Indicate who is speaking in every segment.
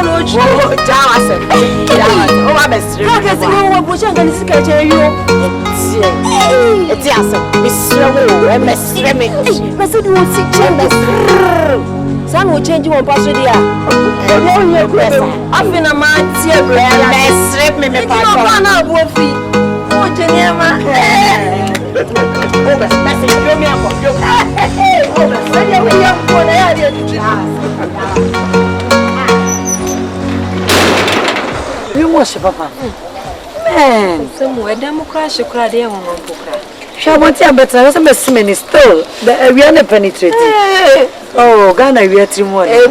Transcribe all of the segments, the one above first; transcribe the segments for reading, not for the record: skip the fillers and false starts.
Speaker 1: no chill. Jawase. Oh, my best. Because you were pushing and this catch you. It's awesome. Miss Rowe, MS Remy. But you will see chambers. Some will change you on Pastor Dia. I've been a man, dear brother. Strip me, my partner. Wolfie. Oh, Geneva. Oh, that's it. Show me up.
Speaker 2: You wash papa. Man,
Speaker 1: somewhere democracy crowd there on Pokra.
Speaker 2: Shall want to better some many still. The area penetrated. Oh, Ghana, we are 3 more. Hey,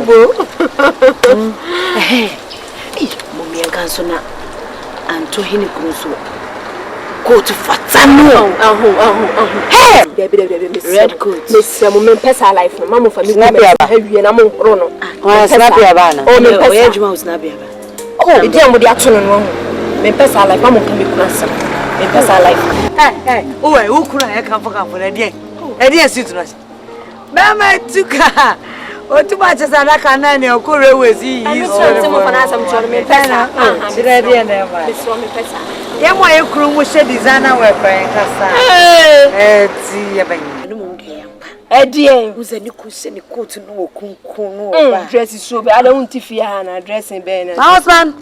Speaker 2: Mummy and Kansona and to him go to Fatano. Hey, red coat. Miss Woman Pessa life, Mamma for me, heavy and I'm on Rono. Oh, snappy Havana. Oh, no, Edgemont snappy. Oh, the dear with the afternoon. Pessa life, Mamma can be closer. Pessa life. Hey, oh, who could I come for a day? A dear suit. Mama took her. Oh, too much as I can or Korea see. I'm some of us. I'm trying to make Penna. Yeah, my crew was a designer weapon. Eddie, who's a new cushion, coat to know, dress is so bad. I don't fear Hannah dressing Ben. Husband,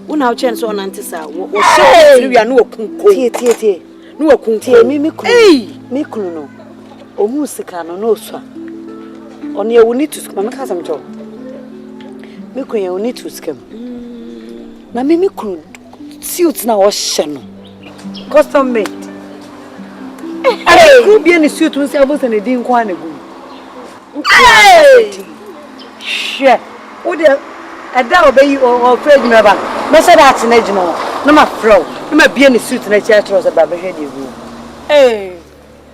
Speaker 2: one our chance on Antissa. We are no kunti, no kunti, me kuno. O musikano no swa. On your need to scam cousin job. Me you need to scam. Na me could suits now was shannon. Custom made. I could be any suit with elbows and a didn't quite a good. Share. Would a doubt obey you or afraid never. Message that's an edge no. No, my fro. You might be any suit and a chair trousers about the head you. Hey.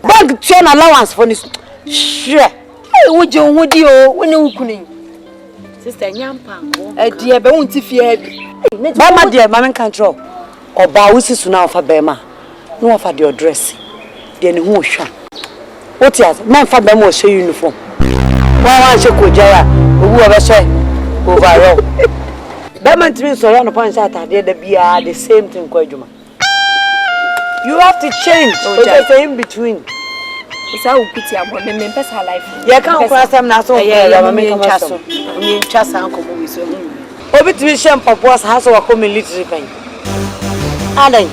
Speaker 2: Bag chain allowance for this. Sure. Hey, would you when you couldn't? Sister Yampa, a dear, but won't if you had. Mamma, dear, Mamma control. Or Bowsis now for Bema. No for your dress. Then who shall? What is man for Bemo show uniform? Why I should go Jaya, whoever say overall. Bema twins around upon Saturday, the beer, the same thing, Quajuma. You have to change, just in between. It's how pity about me, her life. You can't cross them now, so yeah, I'm castle. I mean, just uncle movies. Over to be shampoo was house or come in little pain. Alan,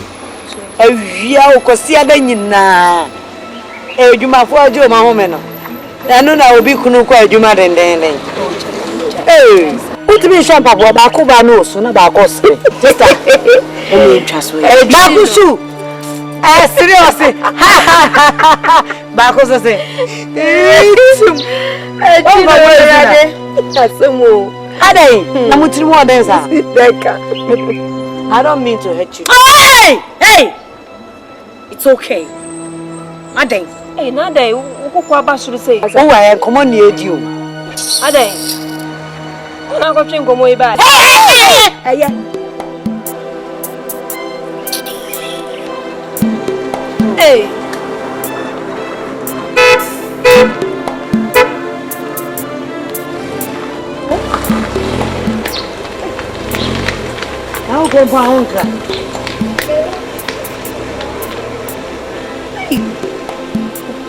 Speaker 2: a year or Cosia Benina. Eh, you might forge your mamma. I know I will be Kunuka, you might and then. Hey, put me shampoo, Bakuba knows, not about gossip. Just a trust with a Bakushu. Seriously, Backos say, oh my God, that's some more. I'm with you more than I don't mean to hurt you. Hey, it's okay. Ade, hey, Nade, who should say? Oh, I am common near you. Ade, I'm not going to go way back. Hey, hey. How can I uncle?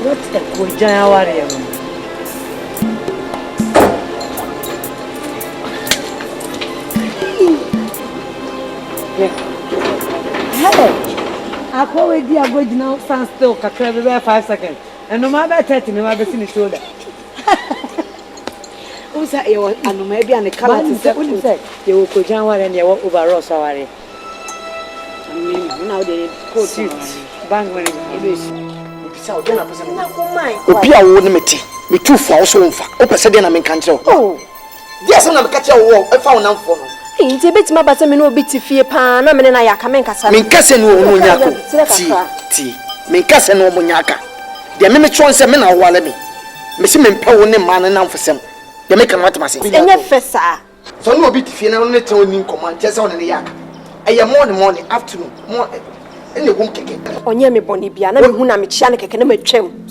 Speaker 2: What's the good January? I call it the average now, stand still, can 5 seconds. And no matter 30, no matter the shoulder. Who's that? You and maybe an account say you will go down and you walk over Ross. I mean, now they go to bang when it is. So, then I was a wouldn't me too far so far. Open said, I'm in control. Oh, yes, I'm catch a walk. I found out for me. It's a bit my but I know bit fear pan. I mean, I come in Casa. Mincassin no Munyaka. Tea. Mincassin no Munyaka. The minute choice a minute while me. Missing me power name man and for some. They make a matter myself. And yet, Fessa. So no bit fear only telling command just on the yak. I am morning, afternoon, more. And you won't kick it. On Yemi Bonibia, and who I'm a chanek can make trim.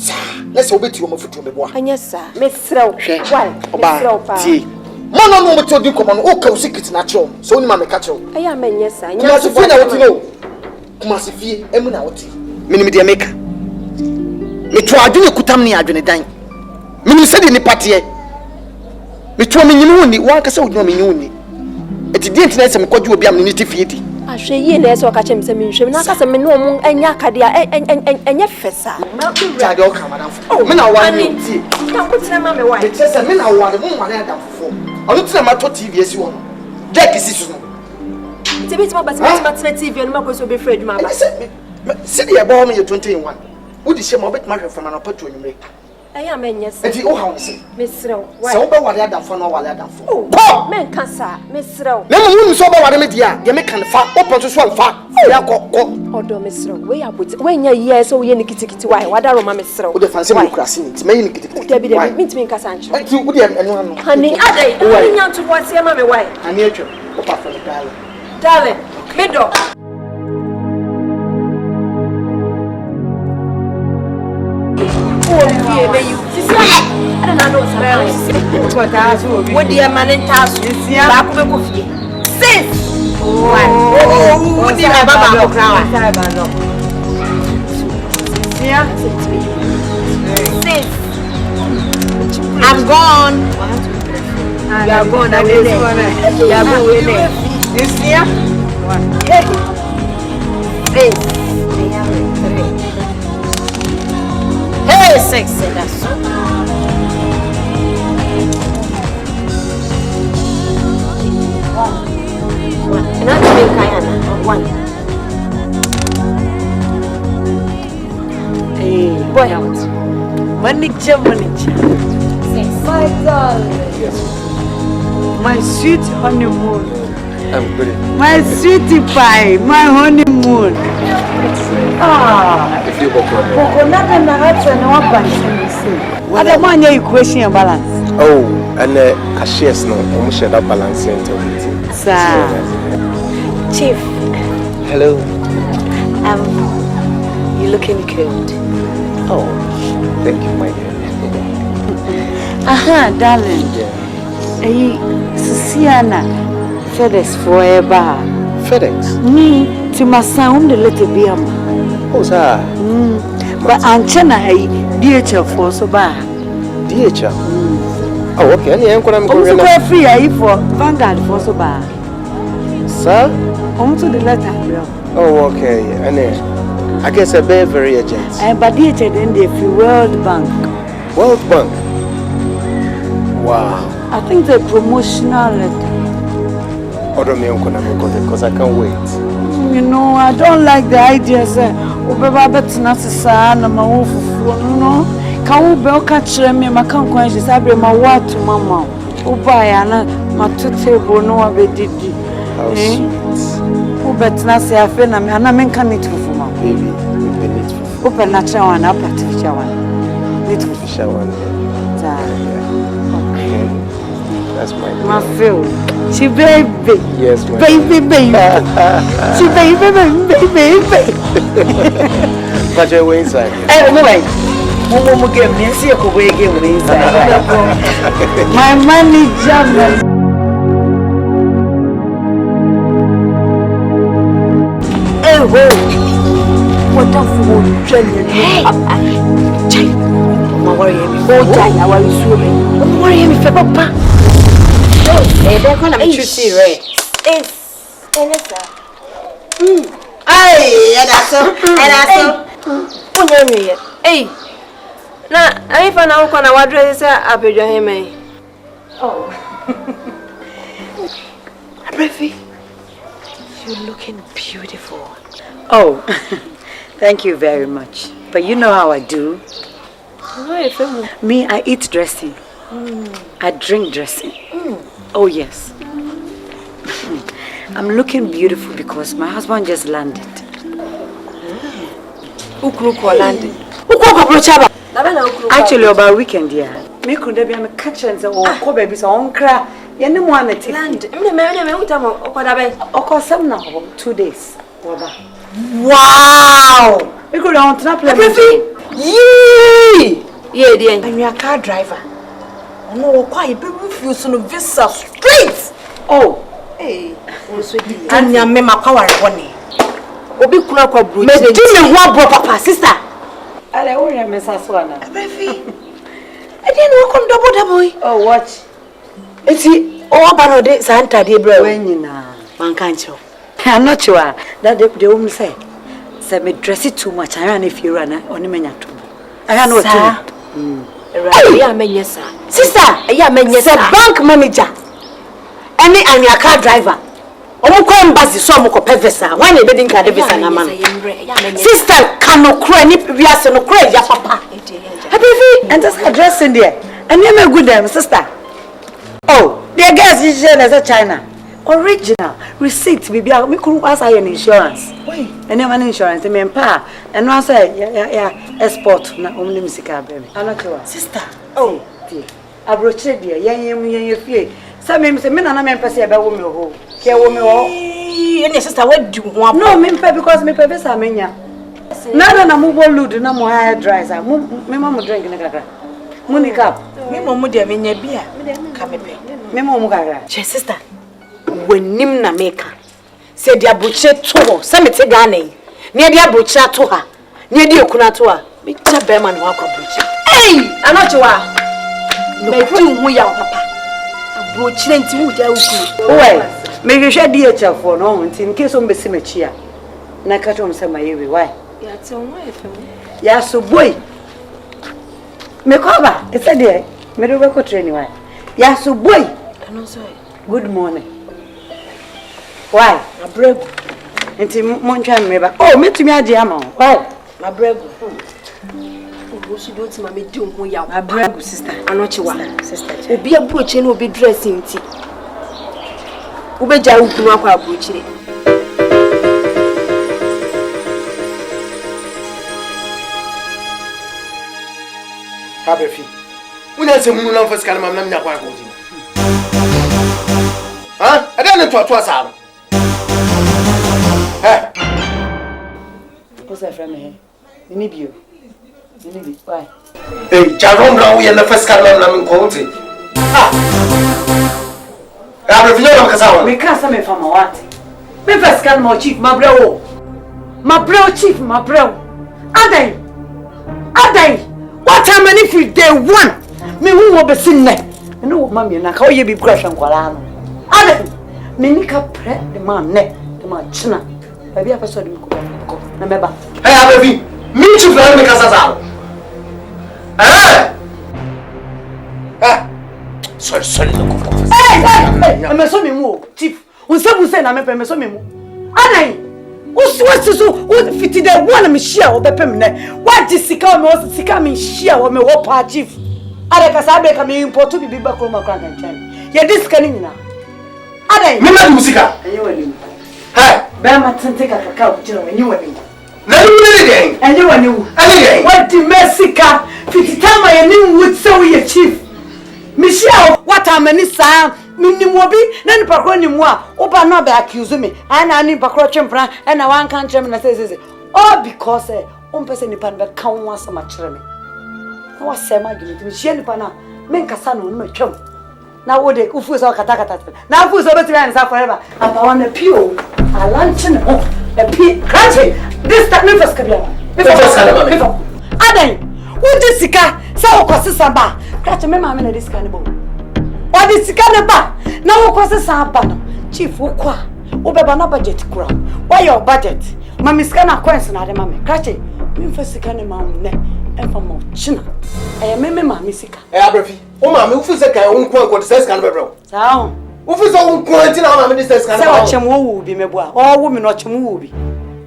Speaker 2: Let's obey you for to be one. And yes, sir, Miss Slow. Why? Tea.
Speaker 3: Man no mo to do come on o ka o secret na cho so ni ma me ka cho
Speaker 1: I am yes sir
Speaker 3: nya so fi na what no kuma se fie emu na what me de make me to adwene kutam ne adwene dan me se de ni patie me to me nyimu ni wa ka se odwo me nyimu ni eti di ntina se me kwadwo obi am ni ti fie di
Speaker 1: ahwe yi na eso ka chem se me nhwe na ka se me no mu anya akade a enye fesa
Speaker 3: ta de o ka madam me na wa ni ti
Speaker 1: ka ko tena ma me wa
Speaker 3: me se me na wa de mo wa na adam fofo onu tena ma to TV esi wo no jack isi so no
Speaker 1: ti bi ti mo ba ti ma tena TV no ma ko so be free aduma ba
Speaker 3: se de e ba me 21 wo di she ma obet ma hwe fama na pato nwumre
Speaker 1: I am yes
Speaker 3: eti o ha wo se
Speaker 1: mesrew wa
Speaker 3: so ba wa de adam fo no wa de adam fo
Speaker 1: oh men kasa mesrew
Speaker 3: na mo wonu so ba wa de me dia de me kan fa open so fa ya ko
Speaker 1: odo mesrew we aboti we nya yes so we ni kitikiti wa wada ro ma mesrew
Speaker 3: wo de fancy me kurase ni ti me ni kitikiti
Speaker 1: de bi de mi ntimi kasa ancho
Speaker 3: eti wo de enu anu
Speaker 1: hani adai do nya nto bo se ma me wai
Speaker 3: ani atwa o pa fa
Speaker 1: darling medo I don't know what the man task is. Sis! Oh, dear, Baba, sis, I'm gone. You are gone. I will say. You are going. You see? Hey, sexy, that's so. And I'm going to one. Hey, boy, out.
Speaker 2: Manager. My darling.
Speaker 3: Yes.
Speaker 2: My sweet honeymoon.
Speaker 3: I'm good.
Speaker 2: My sweetie pie. My honeymoon.
Speaker 3: If you go for
Speaker 2: Coconut and the hearts and one bunch. What the one you question your balance?
Speaker 3: Oh, and the cashiers no, almost share that balance into it.
Speaker 2: Sir.
Speaker 1: Chief.
Speaker 3: Hello.
Speaker 1: You're looking good.
Speaker 3: Oh, thank you, my dear.
Speaker 2: Aha, darling.
Speaker 3: Yeah.
Speaker 2: Hey, Susiana, FedEx forever.
Speaker 3: FedEx?
Speaker 2: Me, to my son, the little beam.
Speaker 3: Oh, sir.
Speaker 2: But Anchana, DHL for so bad.
Speaker 3: DHL? Oh, okay. I'm going
Speaker 2: to go free for Vanguard for so bad.
Speaker 3: Sir?
Speaker 2: To the letter.
Speaker 3: Oh, okay. And I guess a very urgent.
Speaker 2: But DHL then they free World Bank.
Speaker 3: World Bank? Wow.
Speaker 2: I think the promotional letter.
Speaker 3: Order me because I can't wait.
Speaker 2: You know, I don't like the idea, sir. Can we be catch me? My can't quench my word to Mama. Ubayana, my two table, no, I did.
Speaker 3: How sweet.
Speaker 2: Who bet not say I feel I'm a man can eat for Mama.
Speaker 3: Baby, we need to.
Speaker 2: Open natural one, up artificial one. Need to
Speaker 3: fish one.
Speaker 2: Okay.
Speaker 3: That's
Speaker 2: my feel. She baby.
Speaker 3: Yes, my
Speaker 2: baby. She baby.
Speaker 3: But you're inside.
Speaker 2: Anyway, Momo gave me a see a way game inside. My manager.
Speaker 1: What a fool, Jenny. Don't worry me. Oh, Jaya, why you swimming? Don't worry me, Papa. Hey, they're going to be juicy, right? It's Hey, and that's Hey, now, I found out when I was dressed up with him. Oh, Brevi, you're looking beautiful.
Speaker 2: Oh, thank you very much. But you know how I do. Me, I eat dressing. I drink dressing. Oh, yes. I'm looking beautiful because my husband just landed.
Speaker 1: Who landed?
Speaker 2: Actually, about weekend, yeah. Me could be a catcher and say, oh, baby, so on cry. You know, one at land. Of some now, 2 days.
Speaker 1: Wow!
Speaker 2: We could on trap.
Speaker 1: Yee! Yeah, dear.
Speaker 2: And you're a car driver.
Speaker 1: No, quite be refused no visa straight.
Speaker 2: Oh,
Speaker 1: hey, and ya me my power money. Obi kuna kwa bro. Me di me ho bro papa sister.
Speaker 2: Ale wo ya mesa so ana.
Speaker 1: Abefi. I didn't work on double.
Speaker 2: Oh, watch.
Speaker 1: Eti o ba no de Santa de bro.
Speaker 2: When nyina.
Speaker 1: Man kan cho.
Speaker 2: I'm not sure that they will say me dress it too much. I ran if you run on menya too. I ran what sister, bank manager. Any and your car driver. Omo ko embassy so omo ko pevesa. Why na be din ka de visa na man. Sister cannot cry ni wiase no cry ya papa. Happy and just address in there. And you me good them sister. Oh, the girls is in China. Original receipt bibi me kunu asa ya insurance. Why? Any man insurance me mpa. And no say ya export na omni musika baby. Anakewa.
Speaker 1: Sister.
Speaker 2: Oh, dear. Abroche dear. Yen fie. Say me say me na me mpa say be wo me ho. Ke wo me ho.
Speaker 1: Any sister what do ho?
Speaker 2: No, me mpa because me pebe sa menya. Na mo bo load na mo hair dry sa. Me ma mo drink na kaka. Monica.
Speaker 1: Me mo mo dia menya bia. Ka me pe.
Speaker 2: Me mo kaka.
Speaker 1: Che sister. Wenim na meka se dia buche to ho se mete Ghana yi ne dia buche to ha ne dia kuna to ha me cha be man wa kwa buche anochewa me tu hu ya papa buche nti mu dia ukuru
Speaker 2: owe me hwehwe dia chafo no nti in case o mbesi machi a na ka to mse mayewe why
Speaker 1: ya te onwa efem
Speaker 2: ya so boy me koba e se dia me do be ko training why ya so boy
Speaker 1: ano so
Speaker 2: good morning. Why?
Speaker 1: My brego.
Speaker 2: Enti moncha meba. Oh, metumi age ama. Why?
Speaker 1: My brego. Wo shi do ti ma me di ho ya.
Speaker 2: My brego sister.
Speaker 1: Anochewa.
Speaker 2: Sister.
Speaker 1: Obi abroche na obi dressing nti. Wo be ja ukunu akwa abroche.
Speaker 3: Kabefi. Una se munu na mfasika na mamna mnya kwa akodi. Ha? Ada na to asa.
Speaker 2: What's that from here? You need you. You need it. Why?
Speaker 3: Hey, Jaron Brown, we are the first car I'm quoting. I'm reviewing the Casawa.
Speaker 2: We can't say from what? Me first car, my chief, my bro. My bro, chief, my bro. Adai. What time if you day one? Me who will be seen there? You know, mammy, and I call you be crush on Kualano. Adai. Me nika pre the man neck, the man china. Maybe I saw him go. Remember.
Speaker 3: Hey, baby, me too, for me, Casal. Sorry, no.
Speaker 2: Hey, I'm a something more, chief. When someone said I'm a something more. Anai, what's so what fitted the one of share of the permanent? What is Sika was Sika me share of me what chief? Adakasabe coming import to be back from my crank and chain. You're this canning now. Adai,
Speaker 3: Mima Musica.
Speaker 2: And you will.
Speaker 3: Hey,
Speaker 2: Bama take a cacao, and you will.
Speaker 3: And
Speaker 2: you knew. What the Messica? 50 time I knew would so your chief. Michelle, what am I sound? Minimobi, then Pacroni moi. Oba no be accuse me. And I need Pacrochim plan, and I want can't and says, all because one person in Panba can't want so much. What say my gift? Michelle Pana, Mencasano, no chum. Now, what they ufus or catacata. Now, who's over to answer forever? And I want a pew, a luncheon, a pea, cratching. This time, never scabia. Aden, what is Sika? So, causes a bar. Catch a mamma in this cannibal. What is Sika bar? Now, causes a banner. Chief, Wukwa, Ubabana budget crowd. Why your budget? Mammy Scana question at the mammy. Cratching, me for Sicana mam neck and for more china. I am Mammy Sika.
Speaker 3: Abrafi. Oh, mammy, who is a guy who quote says Canberra?
Speaker 2: Sound.
Speaker 3: Who is all quarantine on my ministers?
Speaker 2: Watch him will be me boy. All women watch him will be.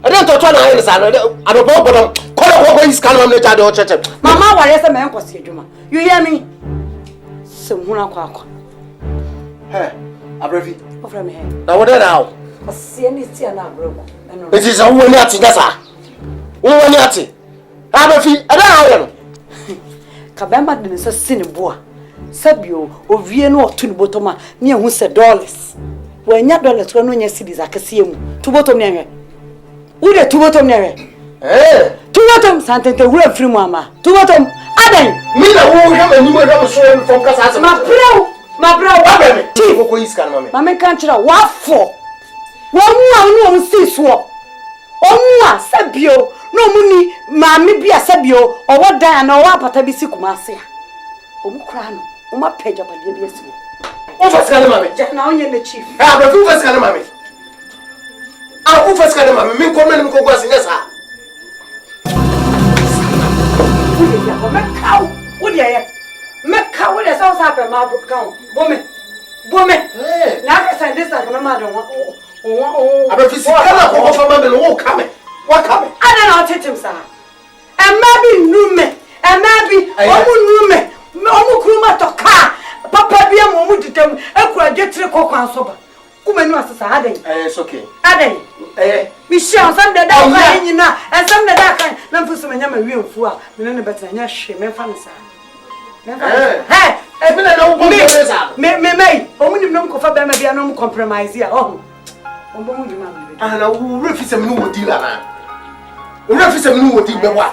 Speaker 3: I don't talk to her. I don't know, but call his cannon the child or church.
Speaker 2: Mamma, what is a man was here, you hear me? So, Muna Quack.
Speaker 3: Hey, Abrafi.
Speaker 2: From here.
Speaker 3: Now, what now?
Speaker 2: I see any tea now, broke.
Speaker 3: It is a woman yachting, that's her. Woman yachting. Abrafi, I don't know.
Speaker 2: Kabamba didn't say sin boy. Sabio, or Vieno to the bottom, near who said dollars. When your dollars were no your cities, I can see him. To bottom near. Who the two bottom near?
Speaker 3: Eh?
Speaker 2: To bottom, Santa, the real free mamma. To bottom, Aden.
Speaker 3: Me na who have a new one so from Casa.
Speaker 2: My bro.
Speaker 3: Chief ko is kan mama.
Speaker 2: Mama kan chira what for? Wo mu si so. Omu asabio no muni maami bi asabio owo dan na owo apata bi si kumase a. Omu kra no, omu apeja pa bi asi.
Speaker 3: O first kan mama.
Speaker 2: Na onye na chief.
Speaker 3: Ah, but who first kan mama? Ah, who first kan mama? Min ko men ko gwa sinya sa.
Speaker 2: Meka wo de so sa pe ma kan. Bome. Na ka send this like mama don
Speaker 3: Aba fi sikala ko fa ma be no wo kame. Wa kame.
Speaker 2: Ada na otetem sa. E ma bi nume. E ma bi omu nume. Omu kuruma to ka. Papa bi am omu ditam ekura getire kokwan so ba. Kuma ni asesa aden.
Speaker 3: It's okay.
Speaker 2: Aden. Mi share some da da kan nyina. E some da da kan na mfuso manya ma wi mfu a. Me ne beta nya hwe me fa ne sa. Hey,
Speaker 3: me na no bo sa.
Speaker 2: Me omu ni nom ko fa ba ma bia no compromise ya. Oh. Ombo mu di ma me.
Speaker 3: Ah na wo refi se me no wodi la na. Wo refi se me no wodi be wa.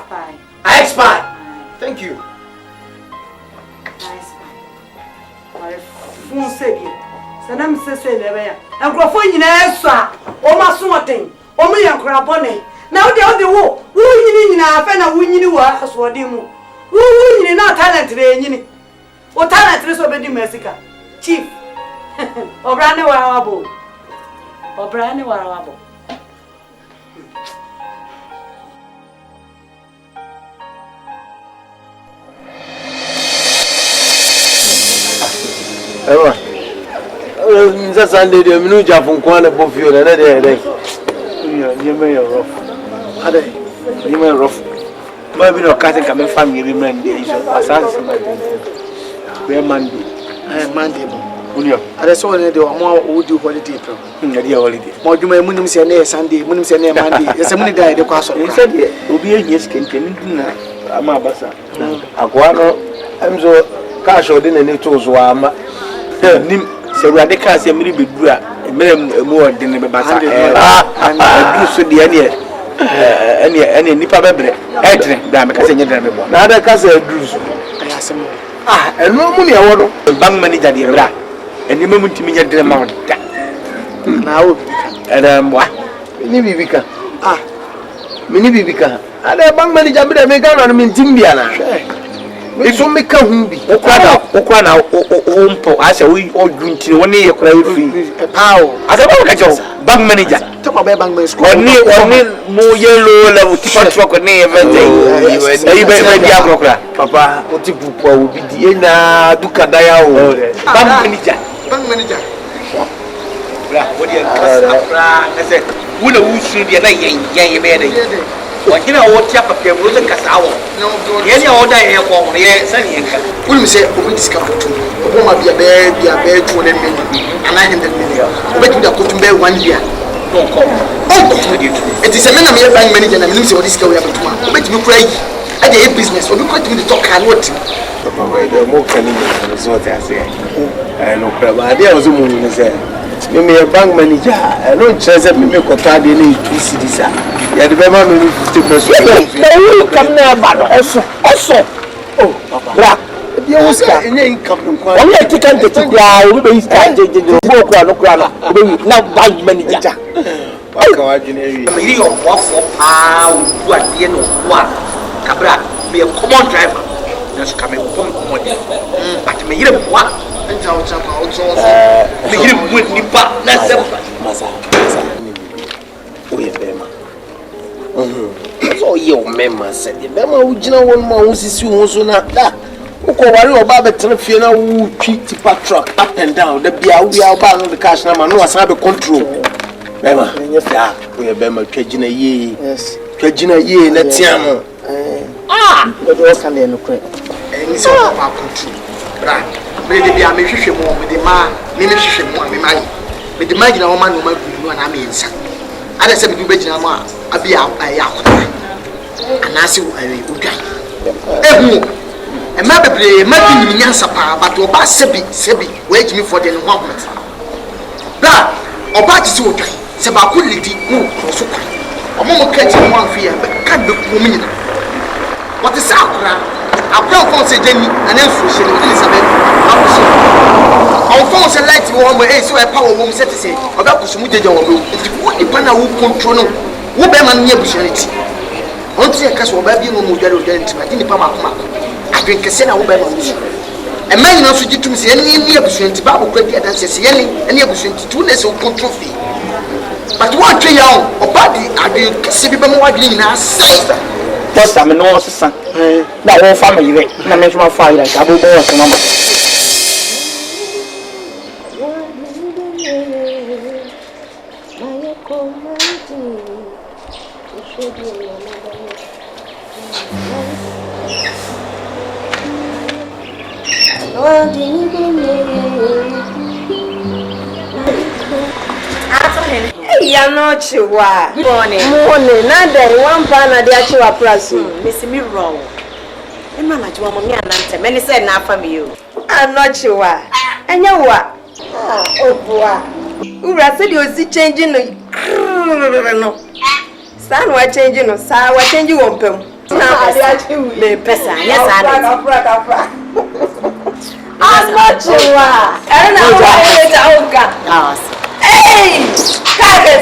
Speaker 3: I expire. Thank you.
Speaker 2: Fun sebi. Sanam sese lebe ya. Enkrofo nyina eso a, o ma so oten. O mu yankra bone. Na wo de wo nyini nyina afa na wo nyini wa asodin mu. Wo nyini na talent re nyini. O talent re so be di Mexica. Chief. Obrane warawabo. Obrane warawabo.
Speaker 4: Ewa. Nza Sunday de minu jafun kwa na bofio na de. You rough. Ade. You rough. Ma bi no kase ka me family man dey so asas ma dey. Be Monday.
Speaker 3: Monday mo.
Speaker 4: Unyo.
Speaker 3: Ade so ne de o mo o di holiday pro.
Speaker 4: Ngadi holiday.
Speaker 3: Mo djuma mu nim se na Sunday, mu nim se na Monday. Ese mu ni dai de kwa so.
Speaker 4: Nse de obi ehie skenken na ama basa. Akwa no emzo cash odi na ne tozo ama. Nim se ruade ka se miri bedu a emere mu odi ne bebasa adu so de ene nipa bebre etre da me ka se nyedra me bo na ada ka se adu so
Speaker 3: Ayasem.
Speaker 4: eno mu ne ewo no bank manager de bra eni mamu ntimi nyedra ma oda
Speaker 3: Na wo
Speaker 4: era mwa ni bibika mini bibika ada bank manager be da me ga no me ntimbia na Iso me ka hu bi. Okwa na ompo ase we odwuntini woni ye kura efi.
Speaker 3: Pao.
Speaker 4: Ase ba ka jo bank manager.
Speaker 3: Talk about bank manager.
Speaker 4: Oni mo yellow level tipa truck ni event. Eyi be dia krokra. Papa, oti pupu a obi di na duka daya o. Bank manager.
Speaker 3: Bank manager.
Speaker 4: Bra, wodi en kasa bra. Ese wona wusu dia na yen be dey. Wajina woti apapia mo se kasa wo. Ye ni oda ye ko mo ye sani enka.
Speaker 3: Wuli se obi discover to. Obo ma bia be 200 million. And 900 million. Obi da ko tumbe 1 year.
Speaker 4: Don't come.
Speaker 3: It is a man am bank manager na me say what discover ya betuma. Obi timi kura yi. I dey business. Obi ko timi talk and what.
Speaker 4: Papa we dey mo kan ni so what I say. No problem. Ade ozo mo ni say. Me bank manager. No chance me kwata de ni 2 cedis a. Ya de be ma me 50 pesos.
Speaker 3: No come na ba no. Also. Oh, papa. Bra.
Speaker 4: Dia uska enye income kwa.
Speaker 3: Obi etikan de tikura, obi be iska je obo kura no kura na. Obi na bank manager.
Speaker 4: Waka wajine wi.
Speaker 3: Me ri your work for do ade no wa. Kabra, be a common driver. Just come common. But me yire wa. Enta o chapa o so. Me yire mu nipa na se masa. Oye bema. So ye o mema said. Bema ujina won ma won sisi won so na da. Uko wari oba be trafie na wu twi tipa truck up and down. Da bia we oba no the cash na ma no asan be control. Bema. Ya, oye bema twagina ye. Yes. Twagina ye na tiam.
Speaker 2: But what can they look at?
Speaker 3: Any sort of control. Right. Me de bia me hwehwe mo, me de ma, me hwehwe mo, me mai. Me de ma gina wo ma no ma bu no na me nsa. Ada se me du be gina mo a abia ya akota. Anase wo ayi odwan. Ehu. E ma bebre, ma bi ni nyansa pa, but oba sebi we gimi for the no moment. Bra, oba ti se odwan. Se ba ko lidi no so kwa. Omo mo ka ti mo anfi ya, be ka be ko mi nyina. What is akura? Akwa phone say Jenny and then Fushi Elizabeth. Our phone say light wo mo so e power wo set say oga kusumu jeje wo mo. It wo ni pana wo control no. Wo be man nye busuanity. Onti e kaso oba bi mo mo dware nti ba ni pa makoma. Adwen kese na wo be ma wo. E man nyina so gitum se eni ni busuanity ba bo kwa bi adan se eni busuanity tu na se wo control fi. But what three young or body are the Sibi Wadlin as first time no son. That whole family, I make my fire like I will go as a number.
Speaker 1: Ya no chiwa. Good morning. Nada, one pan na dia chiwa plus. Miss me wrong. E ma na chiwa mo mi anante. Many said na fa me you. No chiwa. Enya wa. Oh boa. Ura said you see changing no. San wa changing no. Sa wa changing won pem. Na dia chiwi. Me pesa. Yes I. No chiwa. E na wa e ta oka. Ah. Hey! Hey!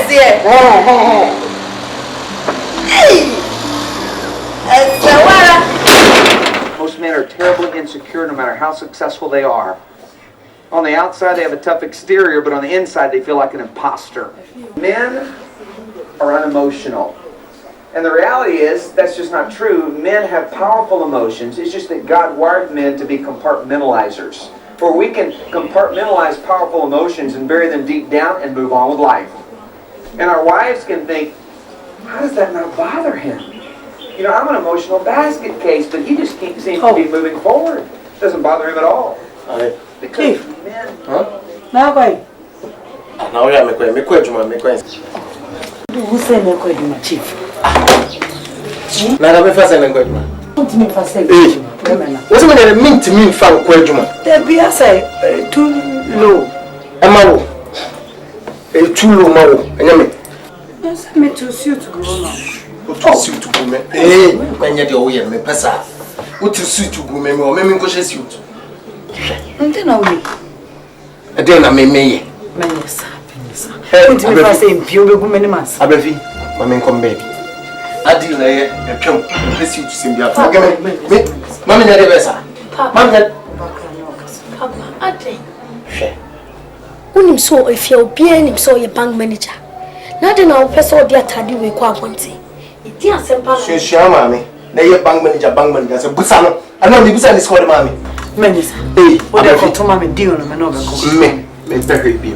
Speaker 5: Most men are terribly insecure no matter how successful they are. On the outside they have a tough exterior, but on the inside they feel like an imposter. Men are unemotional. And the reality is, that's just not true. Men have powerful emotions. It's just that God wired men to be compartmentalizers, where we can compartmentalize powerful emotions and bury them deep down and move on with life. And our wives can think, how does that not bother him? You know, I'm an emotional basket case, but he just seems to be moving forward. It doesn't bother him at all. Because men...
Speaker 2: Now going.
Speaker 4: Now we are me question.
Speaker 2: Who say me question, Chief?
Speaker 4: Now we first say me question.
Speaker 2: Don't me first say.
Speaker 4: What's the mean to me for question?
Speaker 2: The beer say too low.
Speaker 4: Amawo. Too low mawo. Enyame.
Speaker 2: Yes, me to suit to go now.
Speaker 4: To suit to go me. Eh, manya de oye me pesa. What to suit to go me o me nko she suit.
Speaker 2: Nte na we.
Speaker 4: E dey na me ye.
Speaker 2: Menesa. Don't me first say impio be go me mas.
Speaker 4: Abefi, mama nkom baby. Adi na ye etwem. E suit to simbia. Me. Mama nya de besa. Mama nya
Speaker 6: Papa, Ade. Unim so if you be any so your bank manager. Na de na person dey atade we kwa abonte. Iti asempa.
Speaker 4: Shia mama. Na ye bank manager say busa no. Ana me busa ni score mama.
Speaker 2: Menesa. O de ko to mama deal no me no be ko.
Speaker 4: Me better be.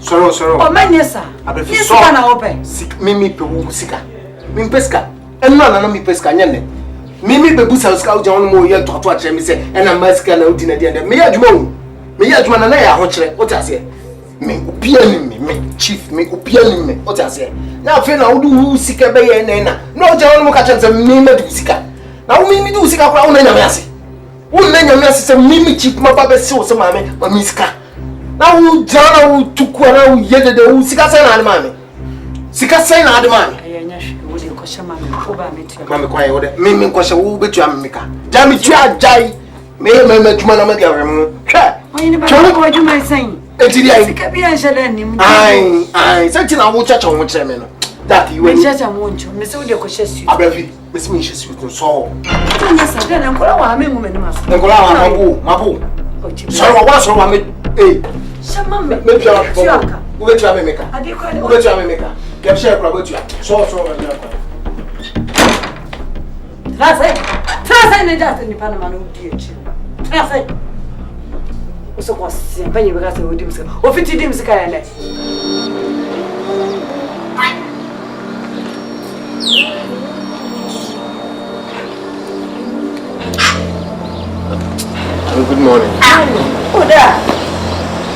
Speaker 4: Sorrow.
Speaker 2: O menesa.
Speaker 4: Abefi
Speaker 2: so na open.
Speaker 4: Mimi pe wo sika. Mimi pesca. Enna na mi pesca nyane. Mimi be busa sika o je won mo ye to akire mi se ena masika na odi na dia me ya adwuma o. Me ya adwuma na ya ho kire. O ta se. Me opia ni me chief me opia ni me. O ta se. Na afi na wo du sika be ye na. Na o je won mo ka kire se mimi du sika. Na wo mimi du sika kwa wo na nyame ase. Wo na nyame ase se mimi chief ma ba be se o se ma me ma mi sika. Na wo jana wo tukua na wo ye de wo sika se na ade ma me. Sika se na ade ma me. Mami kwa yode mimi nkwashe wo betu amika jami tu ajai me tuma na me dia rem hwe
Speaker 2: Oyini ba ko adwuma sen
Speaker 4: etiri ai
Speaker 2: sika bi an shele nim
Speaker 3: Ai, say na wo chacha wo kire me no. That you
Speaker 2: when chacha mo ncho me se wo de ko hyesu.
Speaker 3: Abrafi, me se me hyesu no so.
Speaker 2: Onya sa de na nkola wa me mu me nim aso.
Speaker 3: Nkola wa mabu. So wa me
Speaker 2: Shama me.
Speaker 3: Me pia wa. Wo betu ameka.
Speaker 2: Ade ko
Speaker 3: Wo betu ameka. Kepshe kwa betu. So wa me.
Speaker 2: Trasa ne da ni pana manu die chi. Trasa. Oso ko si panyi be ka se odi musika. O fiti di musika ya ne.
Speaker 4: Good morning.
Speaker 1: Oda.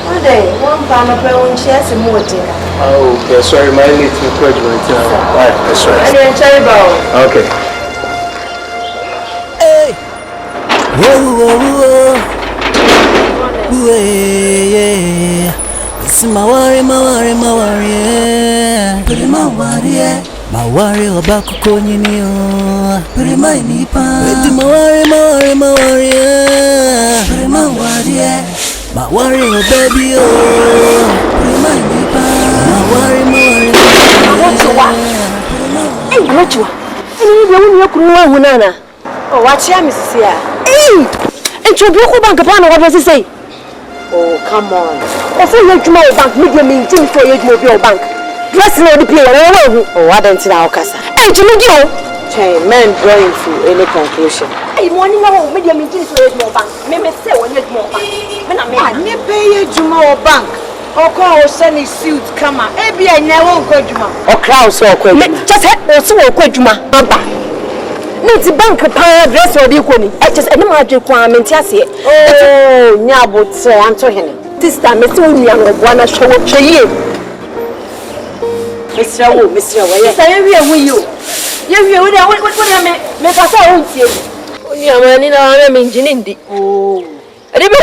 Speaker 1: Ode, one pana pe won share se mo odi na.
Speaker 4: Oh, okay. Sorry, my late encouragement. Right, that's right.
Speaker 1: Ani en cherry bow.
Speaker 4: Okay.
Speaker 7: Hey. Whoa. Yeah. It's my worry. Mawari obako konyini o Remind pa Eti mawari Mawari o baby o Remind pa Mawari
Speaker 1: Anochwa Ni wonu yakuru hunana Oh wachia misisia Encho bioko bank pa na what say Oh come on O say you juma bank media me tin for you juma bank Dress no the play oh I don't know okasa Eh juma dio Chain men drawing to any conclusion Eh morning na media me tin for you juma bank me say won you juma bank me na me
Speaker 2: ni pay you juma bank Oko o send suit kama e bia nya won kwa juma
Speaker 1: O crowd so kwa juma just o so kwa juma baba Nti bank pa dress o bi ko ni e just ene ma dwe kwa menti ase oh nya botre anto hene sister me se oni angoboa na hwe wo hweye Mr. Wo yes say we hu you ye we dey what me ka say o tie oni amani na me engine ndi oh Rebo,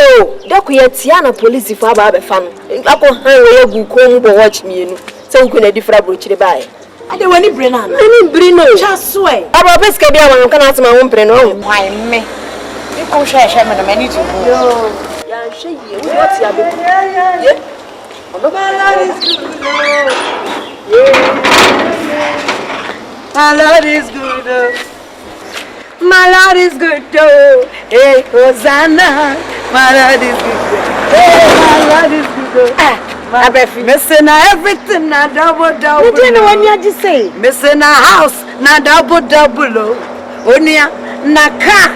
Speaker 1: doku yetia na police for aba be fa no. Akọ han we egu ko mu bo watch mienu. Se nku na difra brochire bae. Ade wani bre na. Ani bre no. Cha so e. Aba beska bia wan kana atema wo mpre no.
Speaker 2: Why me? You go share me no many to go.
Speaker 1: Yo. Ya hwe ye. Wo what ya be. Ye.
Speaker 2: My Lord is good. My Lord is good. Hey, Hosanna. My Lord is good. Hey, my Lord is good. I bet missing everything na double.
Speaker 1: You don't know what you just say.
Speaker 2: Missing a house na double. Onia na car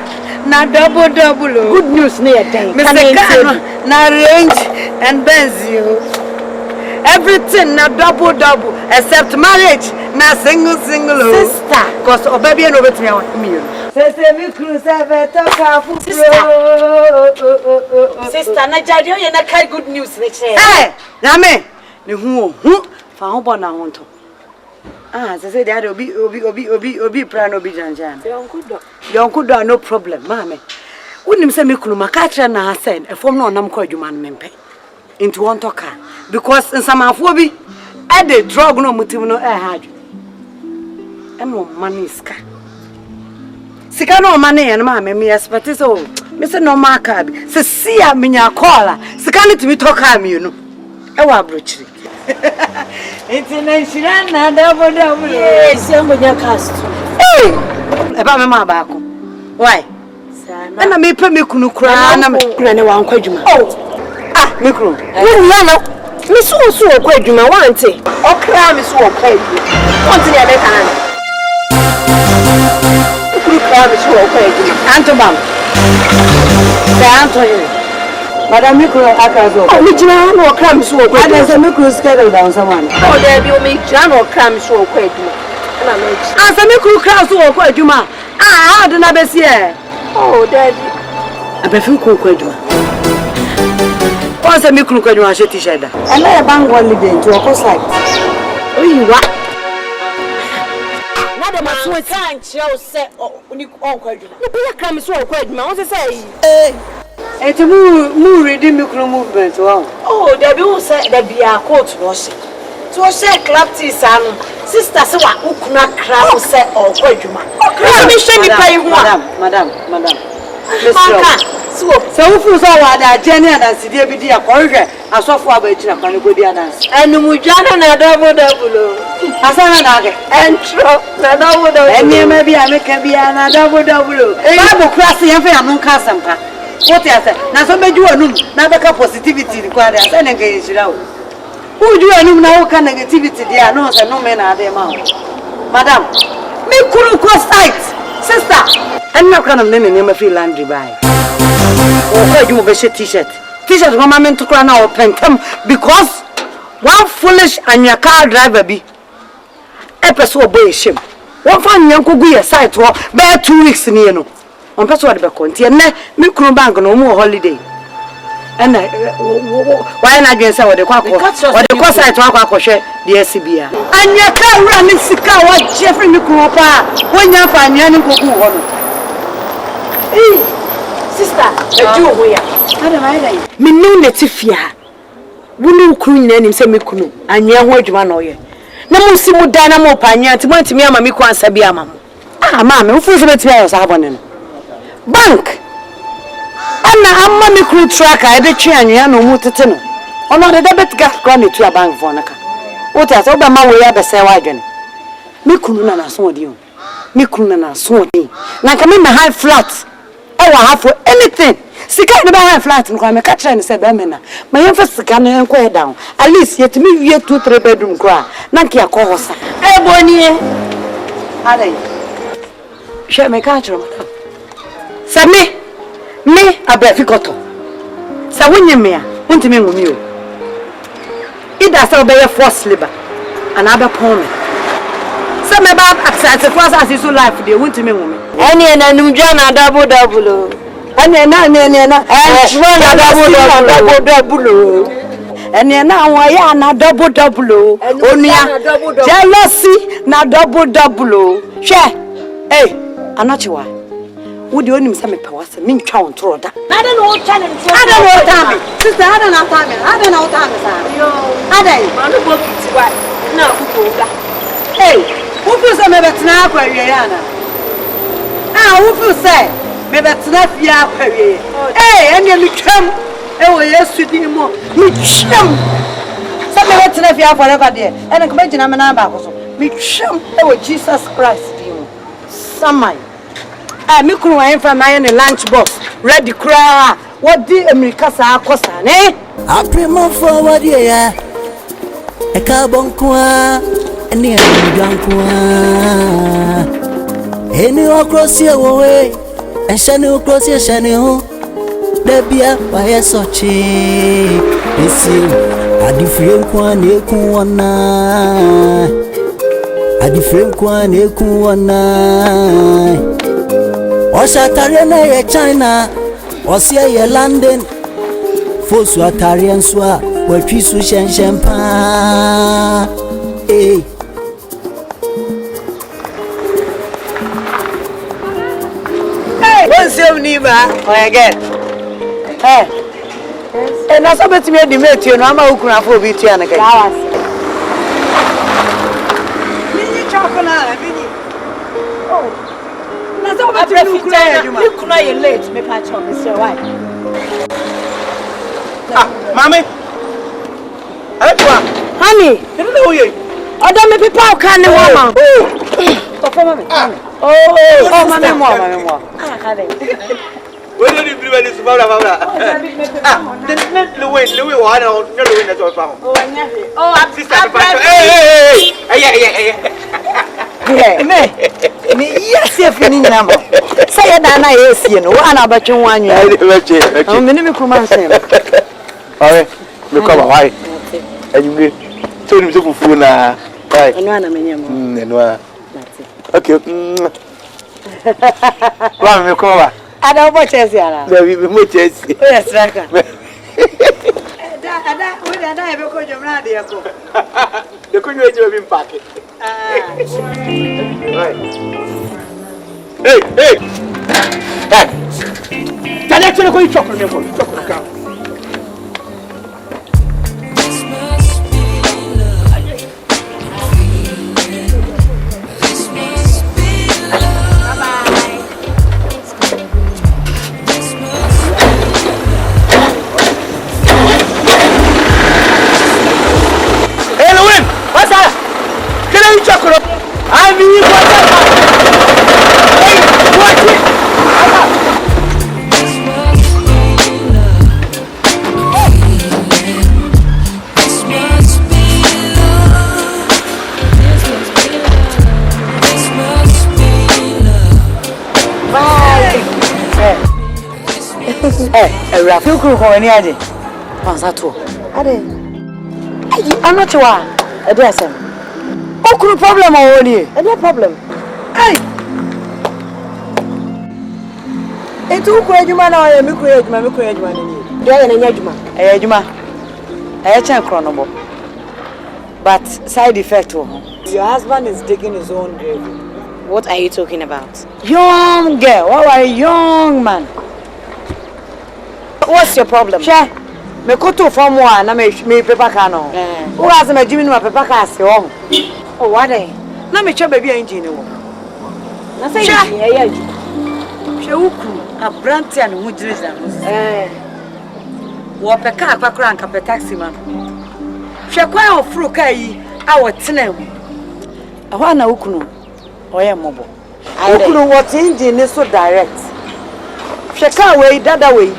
Speaker 2: na double.
Speaker 1: Good news near day.
Speaker 2: Missing car na Range and Benz you. Everything na double except marriage na single.
Speaker 1: Sister,
Speaker 2: cause o baby no bet me. Say me cruise to kafu.
Speaker 1: Sister, na jadio ye na kai good news ne che.
Speaker 2: Eh, na me. Ne hu fa ho bo na ho nto. Ah, say there obi plan obi janjan. Yonku do no problem, mama. Unim say me kunu maka tra na hasen e fom na onam ko adwuma no mempe. Into one talker because nsamafo bi e dey drug no mutim no e hard. E no money ska. Sika no money en ma me expect so me say no mark bi. Se sia menya call sika no timi talker mi no. E wa brochiri. International na double.
Speaker 1: Yes, ambonya cast.
Speaker 2: Eh! E ba me ma ba ko. Why?
Speaker 1: Sana.
Speaker 2: Na me pe me kunu kura na me
Speaker 1: kura ne wa nkwa adwuma.
Speaker 2: Oh. Mikro.
Speaker 1: Wonu na me so okwa adwuma wante. Okra me so okwa adwuma. Wante ne be kan. Okra me so okwa adwuma.
Speaker 2: Anto bam. Anto here. Madam Mikro akazo.
Speaker 1: Oh, me jina na okra me so okwa adwuma.
Speaker 2: Ada say Mikro schedule down someone.
Speaker 1: Oh, there be o me jina na okra me so okwa adwuma. Na me.
Speaker 2: Ah, say Mikro kra so okwa adwuma. Ah, ado na be sie.
Speaker 1: Oh, there be.
Speaker 2: Abefin ko okwa adwuma. Once me kunu kwadwa she t-shirt da. Ela ya bang holiday to okọ site.
Speaker 1: Oyiwa. Na de maso kan kire o se oni onkwadwa. Ne be yakra me so onkwadwa. Won se say
Speaker 2: Eti mu read me kunu movement wa.
Speaker 1: Oh, there be who say there be a coat no she. To she clap tis anu. Sister se wa ukuna kra o se onkwadwa. Okra me hwe ni pai ho.
Speaker 2: Madam.
Speaker 1: Maka. So
Speaker 2: fu so wa da jeni adansi die bi dia korhwe asofo abachira kwani go di adansi
Speaker 1: enumu jana na double
Speaker 2: asana na age
Speaker 1: entro na double
Speaker 2: enema bi ameka bi na double bible class yan fa yan nka asampa what ya say na so beju anum na beka positivity required asana nka yishira o uju anum na wo ka negativity dia no say no me na ade ma madam me kuru ko site sister enna kana me ma feel laundry buy oh you be t-shirt mama men to cry now pentem because one foolish and your car driver be e person boy shame one fan yanko gu your site wo be 2 weeks ni no on person dey be konti na me kunu bank no mo holiday and why na gwen say we dey kwa site wa kwa hwe the SBA and your car run me sika wa Jeffrey me kunu pa wonya fa anya ni kogu ho no
Speaker 1: sister eju wo ya
Speaker 2: ada
Speaker 1: me nu netifia wunu kunu nyina nim se me kunu anya ho adwuma na oye
Speaker 2: na mo si mu dan na mo panya nti mo ntimi ama mi kwansa bi ama mo ah mama wo fu so betimi ayo sa abone no bank ana amma mi kru tracker e be twa anwea no mu tete no ono de debit gas kwa ne tu bank for naka wo ta so ba ma wo ya be se wa adwene mi kunu na so odi o mi kunu na so odi na ka me high flat e wa ha for anything sika ne ba high flat no kwa me ka try ne se be me na ma yen fa sika no en kwa down at least yet me wie 2-3 bedroom kwa na nkia ko hosa e bonie adai she me ka tro sa me abafi koto sa wonye me a wontime ngumi o ida sa obeye force labor ana aba pon me sa me ba access force as so life dey wontime ngumi eni na numdwa na double o eni na double o eni na won ya na double o onua jealousy na double o hwe anachiwa Would you only say me power? Me count through that. I don't know what time. I don't know what time. Sister, I don't know time. I don't know what time. Yo, I don't. I don't go to what. No, who go? Hey, who feels say me better now? Kwariana. Ah, who feels say me better now? Fia kwari. Hey, and you come. Oh, yes, you do more. Me come. Say me better now? Fia forever there. And I come back na me na ba ko so. Me come. Oh, Jesus Christ, you. Samai. Me kunu wa infra my lunch box ready cry what di America sa akosa ne
Speaker 7: aprema forward ya e ka bonkwa eni anudwankwa eni okrosie wowe e shane okrosie shane ho debia wa yesochi esi adifrenkwa na eku wana adifrenkwa na eku wana Oshatariana ye China, Osia ye London, Fosu Atarian Swa, where Trisu Shen Shampa. Eh.
Speaker 2: Hey, what's your name, again? Hey, and I saw me to meet you, and I'm a Ukra for Vitian again. Mini chocolate, mini. Oh. You cry late, me patch on Mr. White.
Speaker 4: Ah, mommy.
Speaker 2: Honey, Other me people can woman. Oh, mamma.
Speaker 4: Where did you believe this about? Louis, why don't you know that you're found?
Speaker 2: Oh, I'm
Speaker 4: sister. Hey,
Speaker 2: me yes, if you need number. Say that I yes, you know, and about you one year. I'm in the command.
Speaker 4: Alright, we come why? And you told him to fool now. Right, and one. Okay. Well, we come over.
Speaker 2: I don't watch as Yana.
Speaker 4: There will be much as
Speaker 2: yes, Raka. That I ever called your radio.
Speaker 4: The couldn't wait to have been packed. Right. Hey! Can I actually go chocolate? Chocolate. I mean, watch it.
Speaker 2: Hey, Rafi Kuru for any idea. Pansato. I'm not sure. I dare say. Oh, cool problem already. No problem. Hey. It's too quiet, you man. I am a quiet man. There is a Juma. I can't chronoble. But side effect. Your husband is digging his own grave.
Speaker 1: What are you talking about?
Speaker 2: Young girl. What are you, young man?
Speaker 1: What's your problem?
Speaker 2: Share. Me go to farm one. I me paper can. Who has me Jimmy my paper can?
Speaker 1: Oh, what day?
Speaker 2: Na me chaba bia engine wo.
Speaker 1: Na say ya ju.
Speaker 2: Hwe wuku abrante a ne ho gyina no. Wo peka akwakora anka pe taxi man. Hwe kwa ofuru ka yi a wo tena mu. Ahwa na wuku no. Oye mobo. Wuku no what engine so direct. Hwe ka we dada we.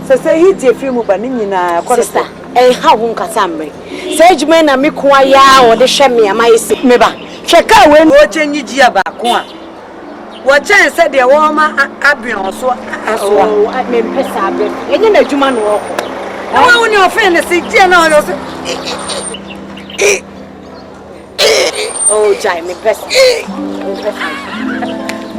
Speaker 2: Say hit e free mu ba ni nyina
Speaker 1: sister. Ha ho nkasa mre. Say adwuma na me ko aya wo de hwe me amayese.
Speaker 2: Me ba. Hwe ka we no chenyi ji abako a. Wo chen se de wo ma abion so aso.
Speaker 1: Oh, me pesa abe. Enye na adwuma no wo.
Speaker 2: Awa woni offend se je na o so.
Speaker 1: Oh, jai me pesa.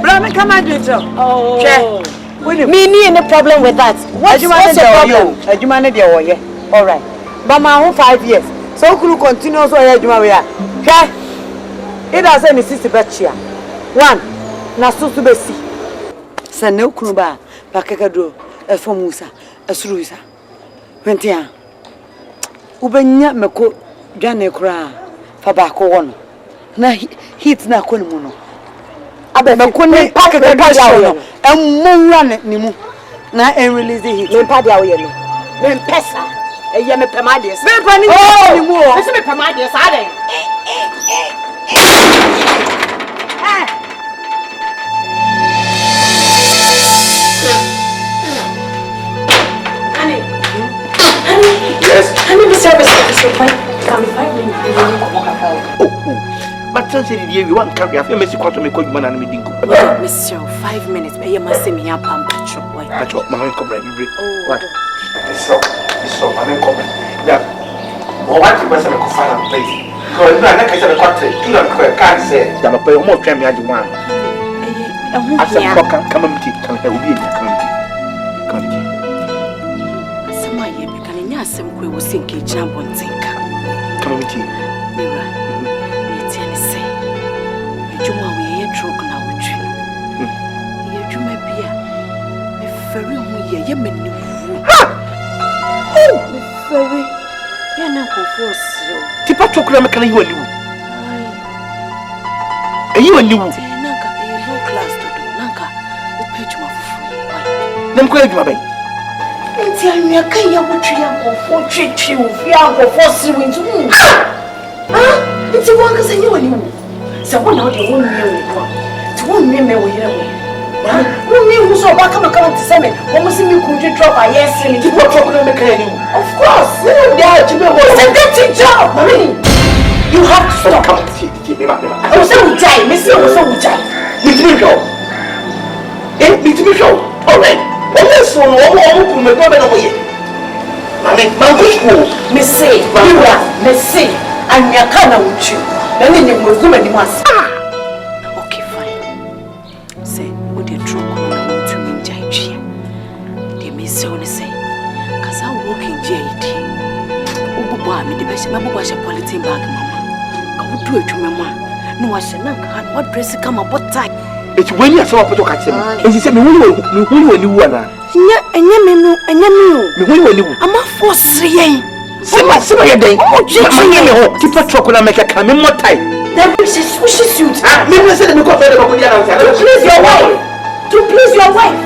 Speaker 2: Bra me come and do.
Speaker 1: Oh.
Speaker 2: Me
Speaker 1: need any problem with that. What's your problem?
Speaker 2: Adwuma ne de wo ye. All right. But my own 5 years. So kulu continue so ye adwuma we ya. Hwe. It does any sister betcha. 1. Na susu besi. Sanne kunu ba pakeka do efo musa asuruisa. Wentia. Ubenya meko dwane kura fa ba ko wono. Na hit na ko ni mu no. Abe meko ni pakeka do ya wo. Emmonwa ne mu. Na en release hit.
Speaker 1: Me pa dia wo ye no. Me pesa. Eye me pema de.
Speaker 2: Me pa ni ni mu o.
Speaker 1: Me se me pema de sa den.
Speaker 6: Yes. Honey, the service is required. Come 5 minutes.
Speaker 4: But since you want to carry, I feel Messi quarter me call you man and me dingo.
Speaker 1: Monsieur, 5 minutes. But you must see me up and patch up.
Speaker 4: Patch up, my come right. What? It's so, my man come. Yeah. Or what you must have a final place. Because you are not going to quarter. You don't can't say that I pay more time as you want. I said, come and tea, come here, be come tea.
Speaker 1: Some quay will sink a jump on Tinka.
Speaker 4: Come tea.
Speaker 1: Mira, it's any say. You are we a drug now with you. You may be a very yemen. Oh, very. You're not for so.
Speaker 4: Tipa chocolate can you knew. And you knew
Speaker 1: Nanka, a low class to do Nanka, who paid you for free.
Speaker 4: Then quite my baby.
Speaker 6: Tell me, I can't for treat you, for seeing to me. Ah, it's a one because I knew you. Someone out your own meal. To one me we hear me. Who knew who saw back come to seven? Almost in you could drop a yes and you put trouble on the canoe. Of course, you know, there to be a dirty job. You have to stop.
Speaker 4: Come and see the
Speaker 6: I was so die, Miss, I was so die.
Speaker 4: Meet me go. Meet me go. All right. This one, open my brother away. I mean, my school.
Speaker 6: Missy, Missy, and your canna with you. Then you will go and you must.
Speaker 1: Okay, fine. Say, what you drunk on to me, Jai. They may so say, because I walk in JT. Ububa, me the best, my boy, a polythene bag, Mamma. I would do it to Mamma. No, I said, Nanka, what dress come up, what time?
Speaker 4: It's when you saw what to catch him. And he said, me who you were.
Speaker 1: And you, I'm a force.
Speaker 4: Some of your day. Oh, keep a chocolate make a come in more tight.
Speaker 6: That wishes you.
Speaker 4: Maybe I said, to
Speaker 6: please your wife. To please your wife.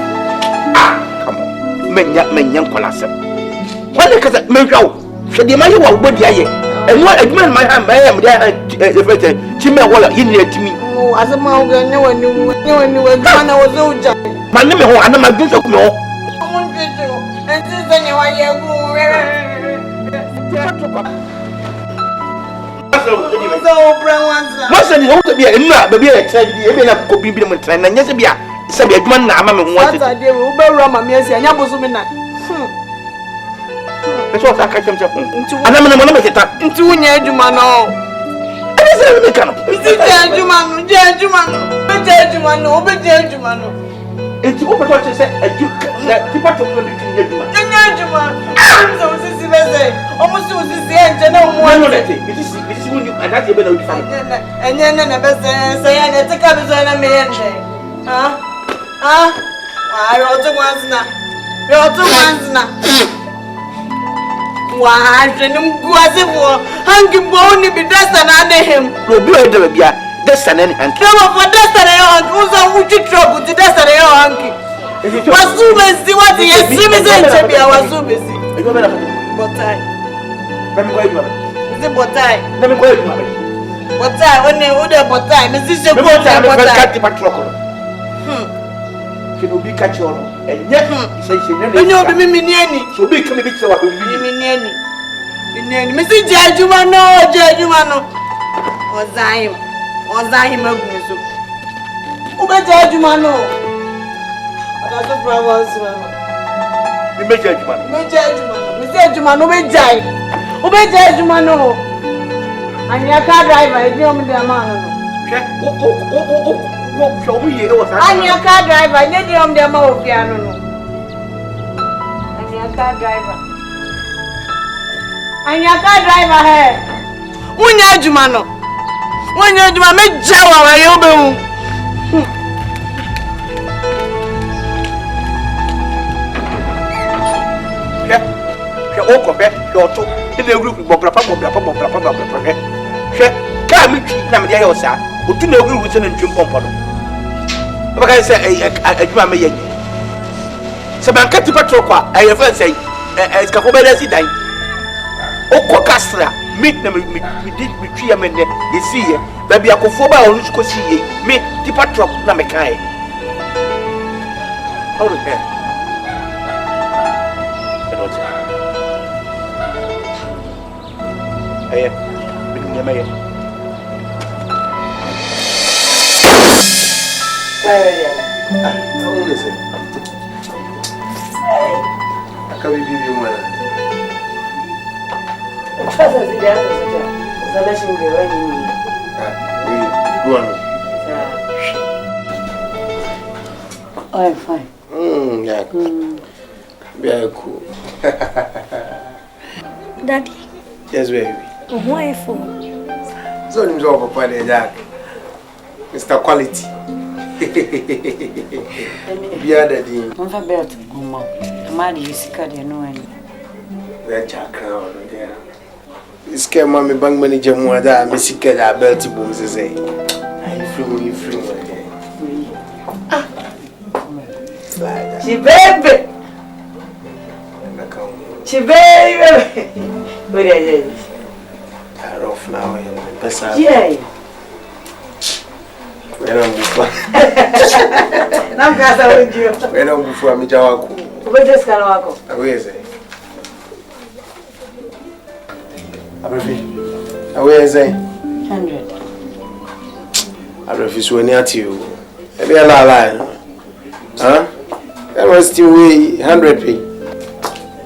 Speaker 4: Ah, come on. Men young colossus. What because that make out? Should the man you are good here? And what a man my hand, I am there. Jimmy Waller, you near to me.
Speaker 2: Oh, as a man, no one knew when you were gone. I was so jolly.
Speaker 4: My name is Anna, my good of no.
Speaker 2: I want you, and since then you are here.
Speaker 4: What's the whole to be a baby? I tell you, even a copy of the train, and yes, be a Sabi one Mamma wanted.
Speaker 2: I did Rama, Messi, and Yabosumina.
Speaker 4: That's what I catch him into. And I'm going to make it up into Yajumano. It's what I said. The part of the almost the end. It is when you and that's even and then never say, I take up a man. I wrote once now.
Speaker 6: Why, Hanky Bone be dressed and under him.
Speaker 4: BROBERY, that's an hand.
Speaker 6: No, for dust and a who's on which trouble to dust and a hanky. Was so busy what he has seen me say to me. I was so busy. But
Speaker 4: Let me go to
Speaker 6: the botai.
Speaker 4: Let me go to my
Speaker 6: Botai, when they would have botai, Mrs.
Speaker 4: cut the patrol. She will be catch on. And yet, you know, be Miniani. So big can be so Miniani.
Speaker 6: Mrs. Jajumano, Jajumano. Was I him a good? Who bet Jajumano? That's the problem.
Speaker 4: We make judgment.
Speaker 6: Mr. Jumano, obey Jumano. And your car driver, you know the amount.
Speaker 4: Show me your
Speaker 6: car driver, you know the amount of piano. And your car driver. And your car driver, hey. When you're Jumano. When you're Jumano, make Jawa, you
Speaker 4: your two in the group of Papa. Come, I'm the Yosa, who do know who's in the dream company. But I say, a drama. So, I'm cut to Patroqua, I have say, as Kakobelasi dying. O Castra, meet them with 3 men, you see, baby, I could form my own see me, the Patroc, Namakai. How do you? Hey, bikin mayor.
Speaker 8: How is it? I can't give you money.
Speaker 2: I'm fine.
Speaker 8: Yeah. Very cool.
Speaker 9: Daddy.
Speaker 8: Yes, baby.
Speaker 9: Why for?
Speaker 8: So you know Papa there, Jack. Mr. Quality. Be other day.
Speaker 2: I'm for belt, Mama. I'm mad you see card you know any.
Speaker 8: Where Jack crown there. This came mommy bank manager Muada, Miss Keda belt booms say. I free one day.
Speaker 2: Chibebe. Chibebe. Where are you?
Speaker 8: Rough now, Pesa.
Speaker 2: Yeah.
Speaker 8: When I'm before.
Speaker 2: I'm going with you.
Speaker 8: When I'm before me, Jawaku.
Speaker 2: What is Kanawako?
Speaker 8: Where is it? Where is it?
Speaker 2: 100.
Speaker 8: I refuse when at you. Maybe a lie. Huh? That was still way 100 p.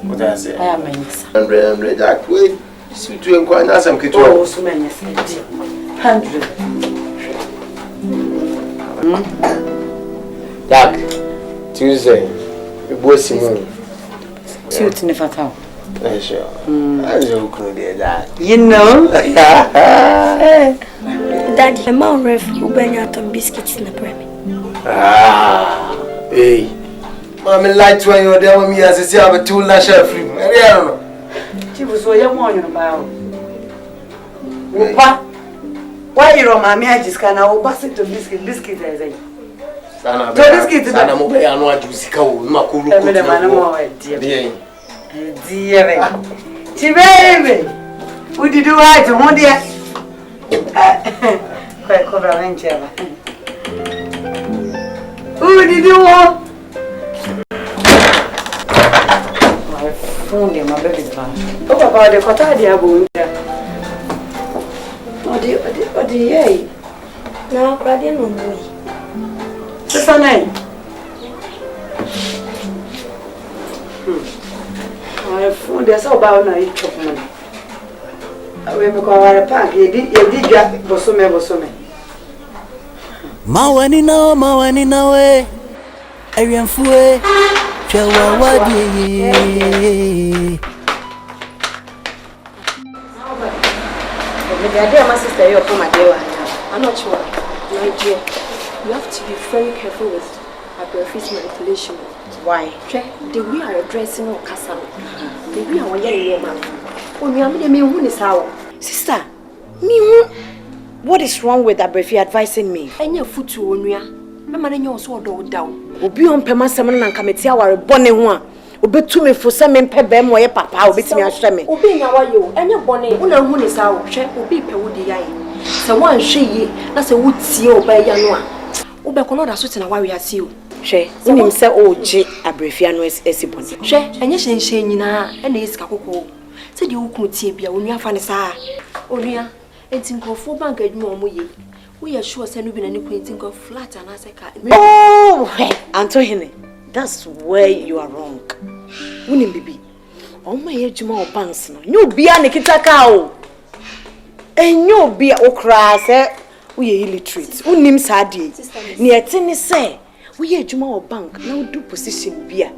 Speaker 8: What I say?
Speaker 2: I am a
Speaker 8: 100, Jack. Wait. See to inquire some kid.
Speaker 2: Oh, so many 100.
Speaker 8: Jack, Tuesday. We both see moon.
Speaker 2: Suit in the fatal.
Speaker 8: Sure. I don't know that.
Speaker 2: You know?
Speaker 9: Daddy, the man ref who bring out some biscuits in the premise.
Speaker 8: Hey. Mommy light when you're there with me as I say I have a 2 national free. I don't know.
Speaker 2: She was so young on your mouth. Why you on my just can I pass it to biscuit as I
Speaker 8: Sana biscuit. Sana mo be anu ajusika wo makuru ko.
Speaker 2: Dear. Chibebe. Who did you write to one dear? Quite cover venture. Who did you want? My phone in my baby bag. Oh, about the Cotadia boy. What do you?
Speaker 9: Now, Brady, no boy.
Speaker 2: What's her name? My phone, there's so bad now. It's tough money. I will make our pack. You did drop Bosome.
Speaker 7: Mawani na we. Arian fue. Chewa wadi.
Speaker 1: My dear, my sister, you're from my dear. I'm not sure. My dear, you have to be very careful with
Speaker 6: Abrefis manipulation.
Speaker 1: Why?
Speaker 6: The way I dressing or castle. The way I want your man. When you are me who is how.
Speaker 1: Sister, me what is wrong with Abrefi advising me?
Speaker 6: And your foot to Onya. Mamma and your sword down.
Speaker 1: Obi on Pema Saman and Committee our bonnet one. Obi to me for some pebem or papa, Obi to me a shame.
Speaker 6: Obi now you and your bonnet, who is our chef will be Pewudi. So one she, that's a wood see by Yanua. Obecono da suit in a warrior see you.
Speaker 1: She, when him say, oh, J. Abrefiano is Esibon.
Speaker 6: She, and yes, and she, and is Cacoco. Said you could see be when you have found a sa. Oria, and think of 4 bank at Momoye. We are sure send you any painting of flat and as a cat.
Speaker 1: Oh, Antoine, that's where you are wrong. Wouldn't be. Oh, my Ejimo banks. You be a Nikita cow. And you be a okra, we are illiterate. Who names Hadi? Near Tenny say, we are Juma bank, no do position beer.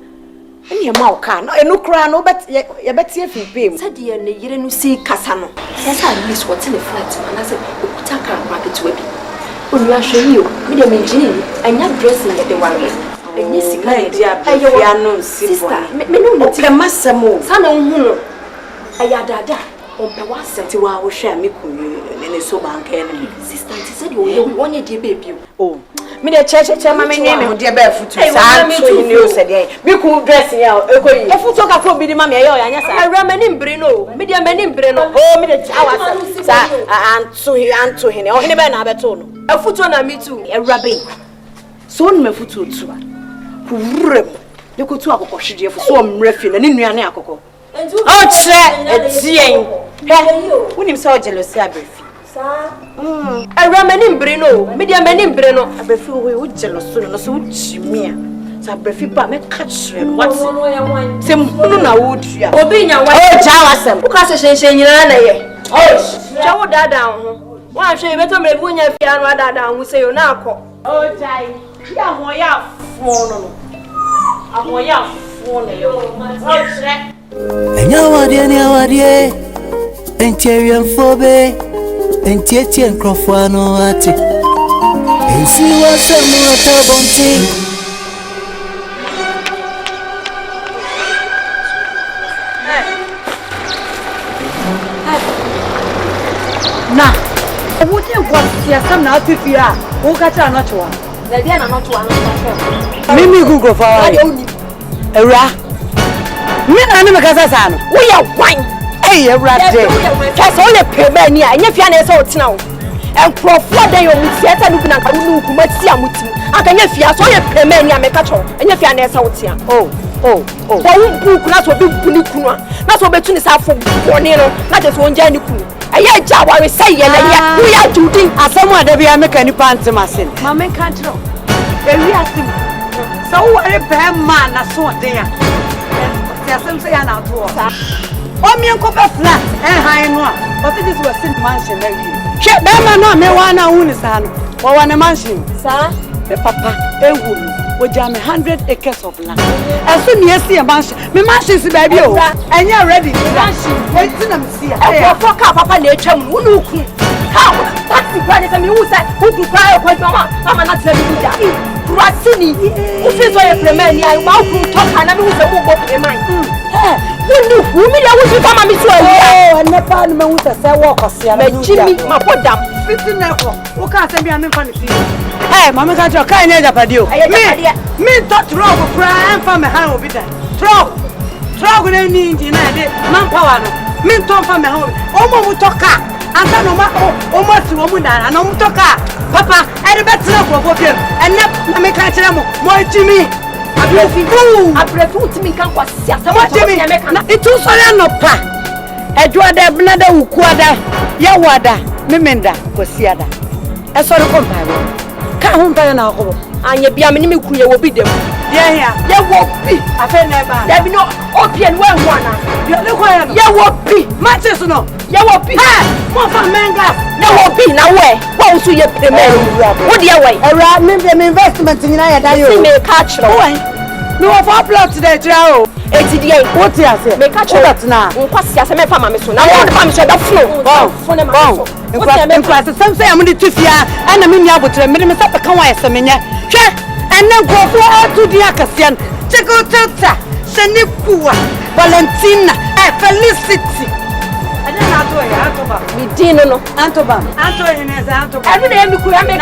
Speaker 1: And your mouth can, no cry, no, but you bet if you pay. Said you didn't see Cassano.
Speaker 6: Yes, I miss what's in the flat, and I said, Utaka market whip. When you are showing you, medium in jean, and you're dressing at the warrior. And yes, I know, sister, me no, the master move. Son of Ayada. On Pawasa, to our share me and a so bank enemy. Sister, said you want your dear baby. Oh, me the church, my name, dear barefoot. I knew, said me cool dressing out. If you talk about the mammy, I ran in Breno, media men in Breno, oh, me the tower, and to him, or any man have a tone. A foot on me too, a rabbit. Soon my foot to you could talk about she for some refuge and in Yanako. Oh, it's when him so jealous, Abrefi. I ran in Breno, media men in Breno. Abrefi, we would jealous soon, no so me. Abrefi, but me catch him. What's some wood? Oh, being a white Jawasam, who casts a shame in an oh, show that down. Why should you better make when you feel rather down? We say you now. Oh, Jai, yeah, why are phone? I'm why are phone.
Speaker 7: And Yawadie, and Cherry Phobe, and Tietty and Crofano at it. And see what's a more bonting.
Speaker 2: Now, would you want to see some now to fear? Who got a not one?
Speaker 6: The dear are not one.
Speaker 2: Mimi Google for a rat. Me na me kasa sa no we ya wan eh Ewrade kasa o le pebe ni a nyefia na ese otina o enkrofo den yo mutiata no bi na ka no ku mati amutim aka nyefia so ye pebe ni a me ka cho nyefia na ese otia oh wa wu buku na so bi buni kunu na so betu ni sa fo boni no na je so onja ni kunu eye ja wa we say ye na ya we ya judin asemu ade bia me ka ni pante masin ma me ka tro ewi asim so wo re pe ma na so den ya some say an outdoor. Oh, me and Copper flat, and high no. But this was in mansion. Shut them, no, me one own son, or one a mansion. Sir, the papa, a woman, would jam 100 acres of land. As soon as you see a mansion, me mansion is baby, and you're ready to mansion. Wait till them see a fuck up, Papa nature, who look. How? That's the granny from you said, who to cry or quite mama, I'm not telling you that. Rasini, who says why a premier, I want to talk and I know the book in mind. Who me that was come to oh, and never know who's a say walk or see a Jimmy, my poor damn 15 never. Who can't send me a fan? Hey, Mamma can't your kind of padio. Me thought wrong for crying from a hand over there. Throw with any engine, manpower. Me talk from my home. Almost talk. And no almost woman and no talk. Papa, I better know for him. And let me catch him. More Jimmy. I prefer to me come was Jimmy. It was no pa. Edward Abnada Uquada, Yawada, Mimenda, Cosiada. A sort of compare. Can't home by an hour. And you be a minimum will be them. Yeah, there won't be. I feel never. There be no opium one. You won't be. Matches no. You won't be. More for manga. There won't be now. Where? What will you the man? What do you wait? A rat investment in you may catch no upload today, Joe. 88. What do you say? Make catch that now. What's your same family? I want to come to the floor. Some say I'm going to fear, and I mean, you would tell me to come away. and then go to the Akasian. Check out Senipua, Valentina, Felicity. I don't know Antoba. Medino, Antoba. Every day we could have made a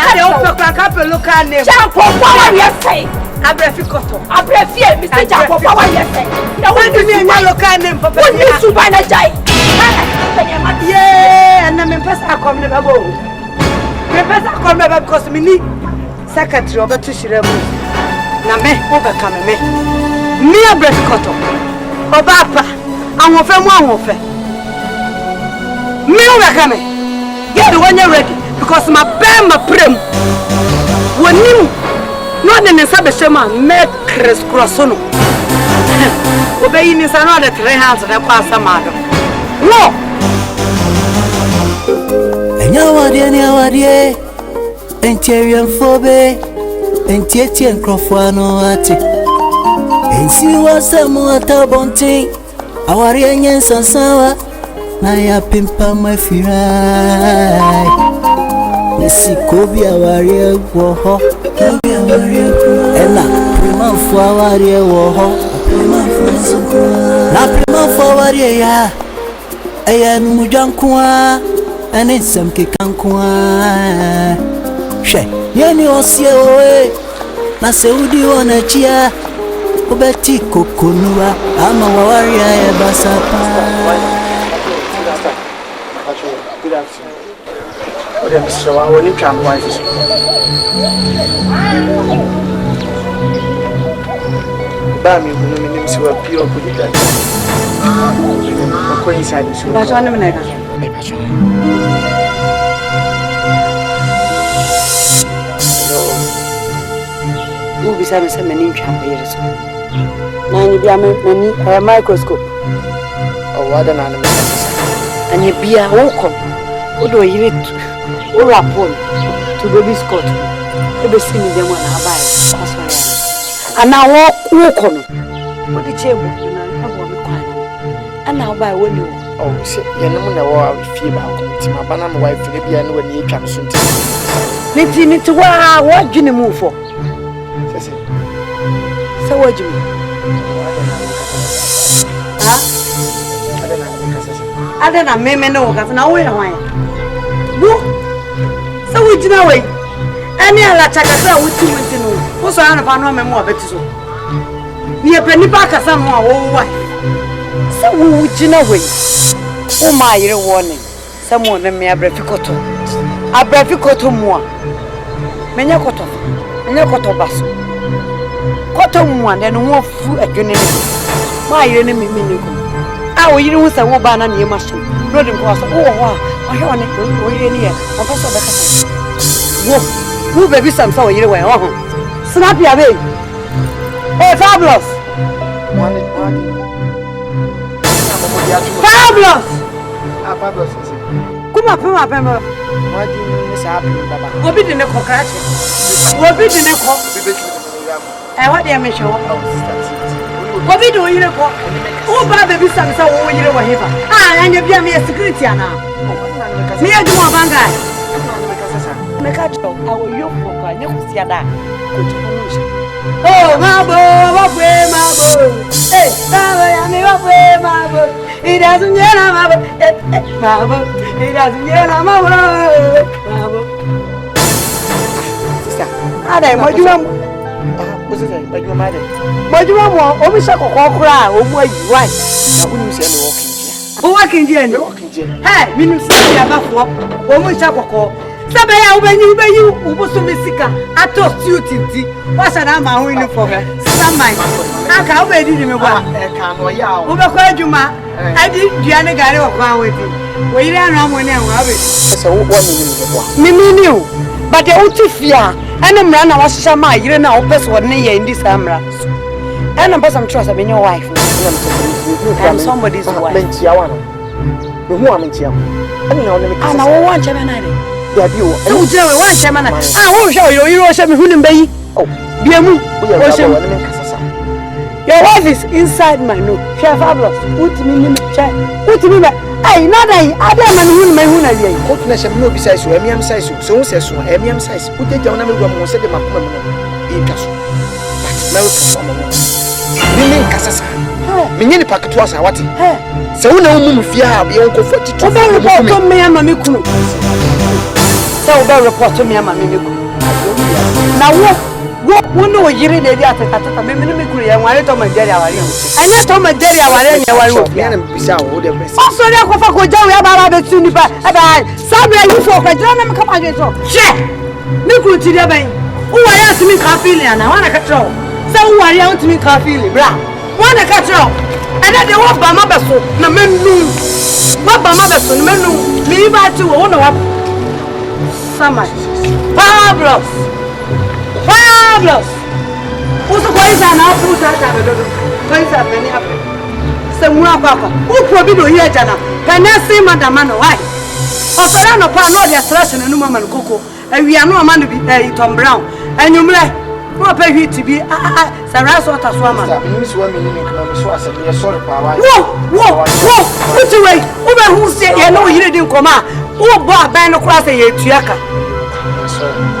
Speaker 2: couple look at them. Power, yes, say. Abreficoto. Abrefia, Mr. Jacob, power, yes, say. No one to me, I look at them for you to buy a giant. Yeah, and I'm impressed. I come never go. Impressed, I come never because me need secretary of the Tushirabu. Name overcome me. Me Abreficoto. Obapa, I'm of a me overcome. Get the one you're ready because my bam, my prim. When you not in the Sabashema, make Chris Crossono. Obeying is another 3 hands and a pass a mother. No!
Speaker 7: And Yawarie, and Tyrian Phobe, and Tietien Crofano Ati. And see what's a more tabonting. Our young Sansawa. Naya pimpa mafirai Nisi kobia warie woho Ena prima mfua warie woho Na prima mfua warie ya Eya numujankua Ene semkikankua She Yeni osie owe Na seudi wana chia Ubeti kokonua Ama wawaria ya basapa
Speaker 3: Good afternoon. What am I so? I want to come wife. Bami, you know, me name is pure good. I'm going inside.
Speaker 2: That's one minute. Who beside me? Many champions. Nani be a microscope.
Speaker 3: Oh, what an animal.
Speaker 2: And you be a welcome. What do you eat? Or a pole to baby Scott. Ever see me them when I buy. And now walk on. What the chair would you know? And now buy when you.
Speaker 3: Oh, say, you know, I feel about my banana wife, maybe I know when you come soon.
Speaker 2: Need to what do you move for? So what do you mean? I don't know, maybe no, because now we're away. So we did away. Any other Chaka with 2 weeks in what's on a panorama more better. Near Penny Parker, someone, oh, why? So we would you away. Oh, my warning. Someone named me a breficoto. A breficoto more. Menyacoto, Menyacoto basso. Cotton one and more food at your name. My enemy, Minico. Oh, you don't say what banana you must. Not in course. Oh, wow. I want it. We're here. I'm also the who baby some so you away. Oh, snap your baby. Hey, fabulous. Fabulous.
Speaker 3: Fabulous.
Speaker 2: Come up, Pember.
Speaker 3: Why do you miss happening, Baba?
Speaker 2: What did the neck crash? What did the neck crash? And what they mention? What did you know? Oh, baby, some so you know what? Ah, and you'll be a security now. Me, I do a bangai. Make a joke. I will you for you see that. Oh, my boy, hey, my boy, it doesn't get my boy, it doesn't get my boy. Sister, I don't know you. What's it? But you're mad. But you want always a cry or why? I wouldn't say no walking here. Walking here. Hey, Minus, I have a woman shall call. Sabaya, when you was to Messica, I told you, Tinty. What's an arm winning for her? Some mine. I can't wait in a while. I can't go out. Over you, ma. I did Gianna Gary of Crown with you. We ran around when I have it. So, 1 minute. Mimi, but the Utifia. And I'm running a shama, you know, person in this camera. And I'm some trust in your wife. And somebody's wife. Who am I? And I want Gemini. Yeah, you want Gemini. I won't show you, you show me who in bay. Oh, Biamu, your wife is inside my note. Chef Fabulous, put me in the chair. Put me back. Hey, not I don't know my Huna. What nation no besides you, Emiam size, so says so, Emiam size. Put it down and said the Macum.
Speaker 3: kaso na wo so mo mini nkasa sa menye ni paketo asa wate se wo na wo mum fie ha be onko 42
Speaker 2: ba report me ama me kunu se wo ba report me ama me kunu na wo no yire na bi atata me kunu ye nware to mandari aware anya to mandari aware ne aware o
Speaker 3: na bisa wo de best
Speaker 2: o so re ko fa ko jawo ya ba be tu ni ba sabre you for ko jira na me kama je so she me kunu ti de ban wo wa ya timi ka feel na wa na ka tro se wo wa ya timi ka feel bra wa na ka tro ana de wo ba ma be so na menu ba ba ma be so na menu mi ba ti wo na wa sama Pablos uso kwa isa na afu ta be dodo kwa isa me ni afu se mu akwa u probi do here jana penesi madama no why osora no pa no dia trash na nu mama no koko awia no ma no bi Tom Brown anyumre no pa hwiti bi sara so ta so ama
Speaker 3: mi so mi ni kama mi so asa me sorry pa wa
Speaker 2: wo uti we u be hu se ye no yire din koma u bo aban no kura se ye tuaka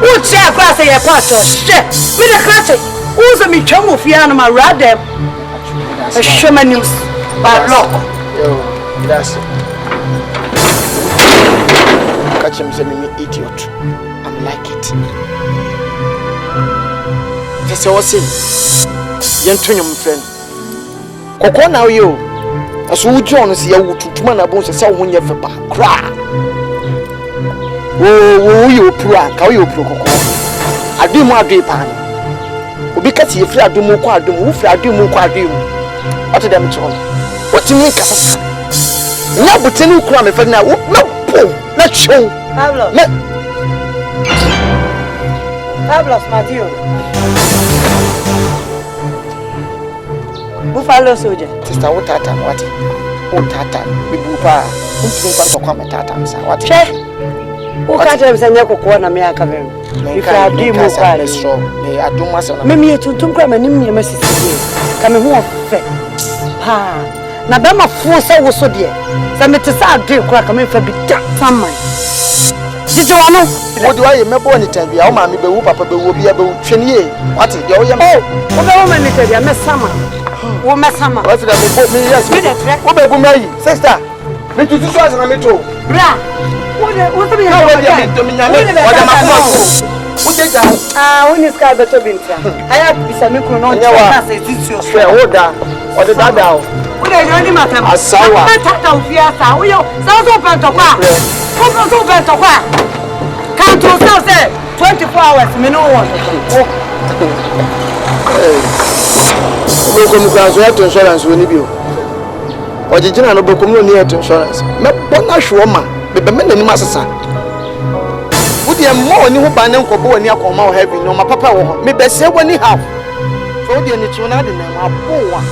Speaker 2: u che kura se ye pato she mi de krache u so mi twamo fia no ma radem a shema news ba lock
Speaker 3: yo that's catch him say me idiot I'm like it this was it yentonyum friend kokko na yo aso wuju ono se ya wututuma na bon se wo nye fepa kra wo yo pura ka wo yo puro kokko ademu adwe pa obi kati yefri ademu ko ademu wo fri ademu ko ademu oto dem chon wotimi kasa na buteni kura me fa na wo na po na chon
Speaker 2: Pablos Madio Buffalo soldier
Speaker 3: sister wo tata what o tata bibu pa ntumi kwanto kwa matata msa what
Speaker 2: o ka tell me say nyakoko na me aka me if I do mo kwa le
Speaker 3: so me adoma se
Speaker 2: na me tuntum kra manim ne masisi ka me ho ofe ha na ba ma fu se wo so de se me te sa ade kra ka me fa bi da saman jije wano
Speaker 3: wo do aye mebo ni tan bia wo ma me be wo papa be wo bia be wo twene ye what de wo ye
Speaker 2: wo be wo ma ni tan bia me sama wo me sama
Speaker 3: wo fi da me bo me yes me wo be bu mai sister me tutu so asana me to
Speaker 2: bra wo se be ha wo
Speaker 3: dia me to me nyame wo da ma ko wo je ja
Speaker 2: wo ni ska beto bintia aya bisa me kro no nta se titio
Speaker 3: so wo da wo de dada o
Speaker 2: wo de yo ni matam
Speaker 3: asawa
Speaker 2: tata ofia sa wo yo sa so pento kwa ko so pento kwa can to say 24 hours me no want
Speaker 3: Bokom kwaso health insurance woni bio. Ojijina no bokom no health insurance. Me bona hwo ma, be be nani masesa. Wodi mo ni ho ba ne nkobo woni akoma o heaven no ma papa wo ho. Me be se woni half. So wodi ni tuna de na ma bowa.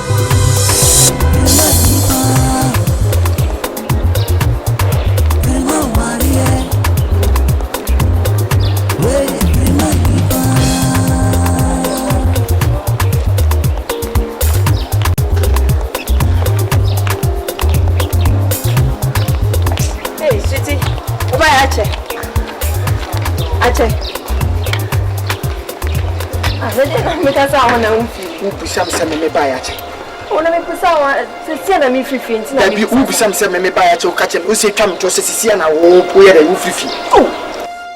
Speaker 3: Ubisam se me ba ya che.
Speaker 1: Ona me pesa wa se na me fifi nti na me.
Speaker 3: Bi ubisam se me ba ya che o ka che o se twam to se sisi na wo po ye da wo fifi. Oh.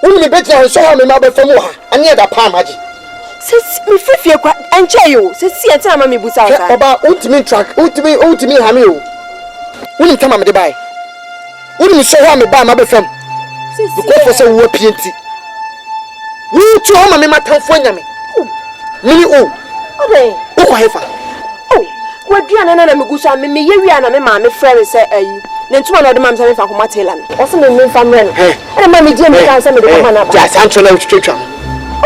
Speaker 3: Uni me beti an so ha me ma be famu ha. Ane da pa maji.
Speaker 1: Se me fifi kwa enche yo. Se si enti na ma me busa ka.
Speaker 3: Oba ultimate track, ultimate ha me o. Uni tama me de bai. Uni me so ha me ba ma be fam. Because for say wo pienti. Wo tu ha ma me matamfo nyame. Mini o.
Speaker 1: Ode.
Speaker 3: O ko hefa.
Speaker 1: Oh, waduane na me gusa me yewia na me ma me frere se ayi. Ne ntuma na ode ma me fa ko matela no. O se me fa mre no. E ma me die me kan se me de ko na ba.
Speaker 3: Ja sancho na twetwa.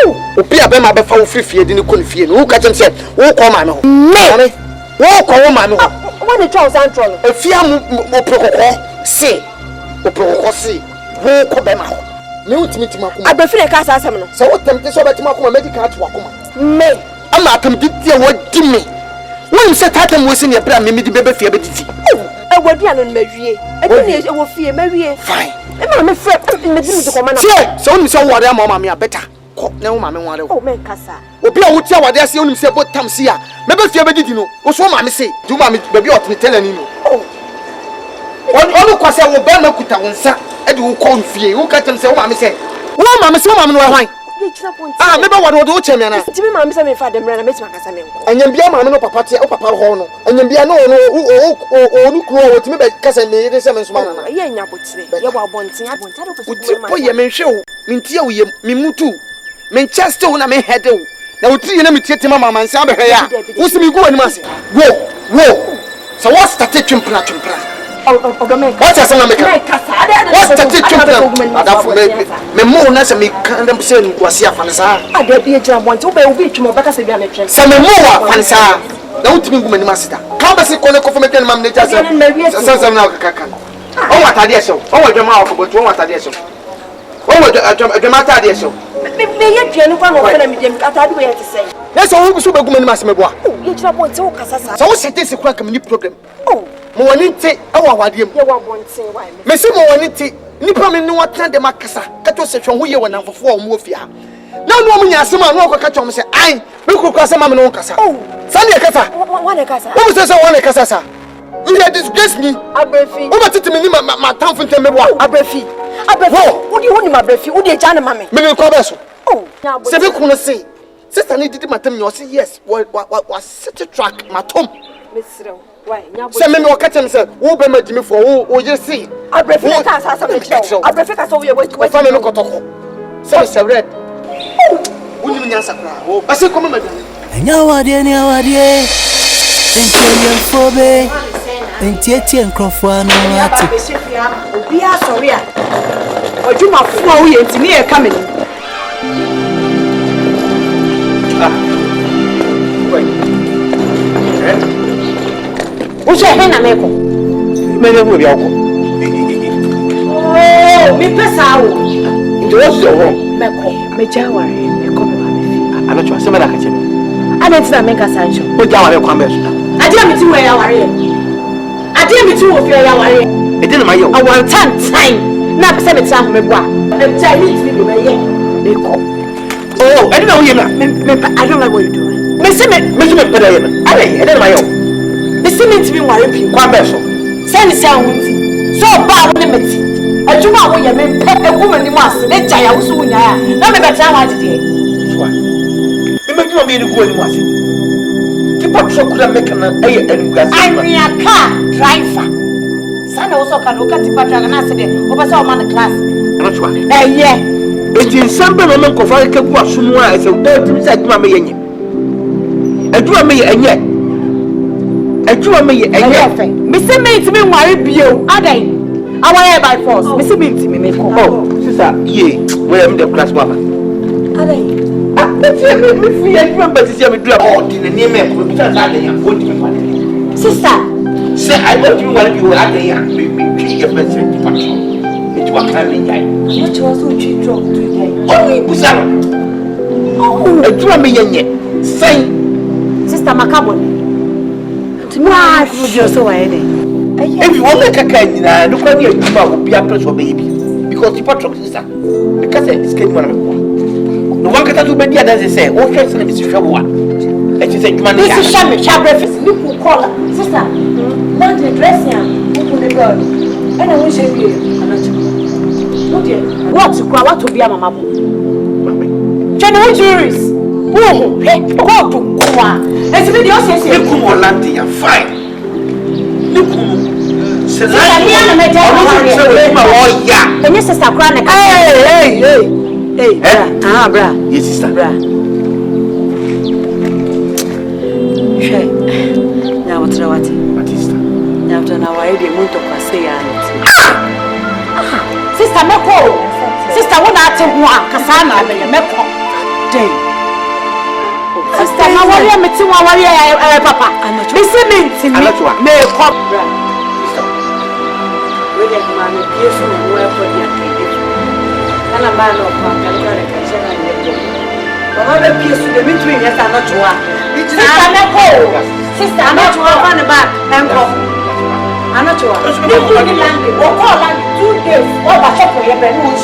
Speaker 3: Oh, obi abe ma be fa wo frifie de ne ko ne fie no. Wo ka chem se wo ko ma me ho. Me. Wo ko wo ma me ho.
Speaker 1: Wo ne twa sancho no.
Speaker 3: Afia mu opokoko se. Opokoko se. Wo ko be ma ho. Me utimi akoma.
Speaker 1: Abafire ka sa asem no.
Speaker 3: Se wo temte so betima akoma medical to akoma.
Speaker 1: Me.
Speaker 3: Ama atam ditie wo di me. Won se tatam wo se ne bra me di bebe fie bediti.
Speaker 1: E waduane no mawie. E di ne wo fie mawie.
Speaker 3: Fine.
Speaker 1: E ma me di mi ko ma na.
Speaker 3: Se won se wo wore ama ma me abeta. Ko na wo ma me wore.
Speaker 1: Oh men kasa.
Speaker 3: obi a wuti awade ase onim se botam se a mebe fie bedidi no wo so ma me se du ma me baby otne telani no onu kwase wo ba na kuta wonsa e de wo ko fie wo ka tem se wo ma me se wo ma me se wo ma me no hwan ah mebe wade wo che me na
Speaker 6: ti me ma me se me fa dem na me ti makasa me nko
Speaker 3: anyambia ma me no papa te o papa ho no anyambia no onu kuro wo ti me be kasa me de se me so ma na
Speaker 6: ye nya botire ye wo abonten do ko
Speaker 3: so ma ye me hwe wo me ntie wo ye me mutu me cheste wo na me hede wo na wo ti ye na me tie tema mama nsa be hwe ya wo simi gu wani ma se wo so what started chimpra what is some make what started chimpra adafu me mo na se me kan dem se nkwasi afansa
Speaker 6: ada bi ejira bonte wo be obi twimo beka se bia me twen
Speaker 3: se me mo wa afansa na wo timi gu mani ma sita ka ba se ko ne ko fo me twen mam ne ja se na kaka o watade eso o wadwama akobotu o watade eso o wadwama atade eso
Speaker 6: me ye twenu kwa no fena me dem atade we yete sei
Speaker 3: na so wo so be gu mani ma se me boa
Speaker 6: ye jira bonte wo kasa sa
Speaker 3: so wo sete se kwa kam ni program mo woni nte e wa wadiem
Speaker 6: ye wa bonte wa
Speaker 3: me se mo woni nte nipa me ni watan de makasa ka to se hwe ho ye wona fofo o mo ofia na no mo nya asema no ko ka to mo se ai me ko asema me no kasa sa ne kasa
Speaker 6: wa ne kasa
Speaker 3: wo se wa ne kasa sa you disgrace me
Speaker 6: abrefi
Speaker 3: wo matete me ni ma tamfo ntem me boa
Speaker 6: abrefi udi woni ma abrefi udi e jana mame
Speaker 3: me ne ko be so se be ku no se sister ni didi matam you say yes wa set track matom
Speaker 6: mesrew why nya bo
Speaker 3: se me o katem se wo be magimi fo wo ye see
Speaker 6: abrefi ka sa me chew abrefi ka so wo ye wo
Speaker 3: fa me no kotoko se se red woni nya sakra wo ba se ko me madani
Speaker 7: enya wade ni awade enche fobe entie nkrofo no ati
Speaker 6: obi asori a odwuma fo a wo ye ntimi e ka me ni Uche hena meko.
Speaker 4: Mene wo bi akọ.
Speaker 6: Oh, mi pesa wo.
Speaker 4: Nti wo so ho.
Speaker 6: Meko, me jaware, me ko me ma me fi.
Speaker 4: Anacho asema da kache.
Speaker 6: Ana ntina me ka sancho.
Speaker 4: O jaware kwa mbe so.
Speaker 6: Ade mi ti wo ya ware. Ade mi ti wo fi ya ware.
Speaker 4: E de na ma ye o.
Speaker 6: Awan time. Na pesa me ti ahome bo a. E jai mi ti bi me ye. Me ko.
Speaker 4: Oh, e de na wo ye na.
Speaker 6: I don't like what you're doing.
Speaker 4: Me se me peda ye na. Ale, e de na ma ye o.
Speaker 6: Cement bi ware pi
Speaker 4: kwa beso
Speaker 6: send say ahunti so ba wo ne meti adwuma wo ye me pe eguma ni mu ase ne jaya wo so wunya ya na me beta ha dide
Speaker 4: so me me dwuma me ni go ni mu ase ki potro kula meka na eye enugase
Speaker 6: anya car driver sana wo so ka no ka ti patra na ase de wo ba say o man class
Speaker 4: na so
Speaker 6: eti
Speaker 4: nsambe no me kofa ka gu asomu a ese o timi say adwuma me ye nye adwuma me ye enye adwuma me ye enye
Speaker 6: me se me ntimi nware bio adai aware by force me se me ntimi me ko
Speaker 4: oh sister ye we am the class mama
Speaker 6: adai
Speaker 4: me fi adwuma ba sisi me dua oh di ne me ko bi ta la ya o di me fa
Speaker 6: sister
Speaker 4: say I want you want you adai ya me twi ye person di patro me twa kan me jai
Speaker 6: no to so twi drop to jai
Speaker 4: oh we busaro oh adwuma me ye nye sai
Speaker 6: sister makabon Why would you so wide?
Speaker 4: If you want to make a look at you, will be a place for baby because the patron sister because it's getting one of them. No one can do better than they say, oh, first name is Shawa. And she said, man, this is Shabby breakfast. Look who call her. Sister, want the dress here, who the girl. And I wish you what to be a mamma? General juries. Oh, hey, go to Kuma. Let's be the office. You come on, Lanty, I'm fine. Look, and your sister crying. Hey, bra.
Speaker 3: Yes, sister.
Speaker 2: Bra. Now what's the what?
Speaker 3: Batista.
Speaker 2: Now to now I did want to say
Speaker 6: Sister Meko. Sister, what I tell you, Cassandra, Meko. Day. Sister, my warrior, me too, warrior, papa. Me see me, me come.
Speaker 2: We get man, yes, and wear for the activity. And a man of my cancer and the but other piece to the between us are not to work.
Speaker 6: Sister Meko. Sister, I'm not to work on the back. I'm not to work. You do the landing, or call land 2 days, or a shop for your bedroom.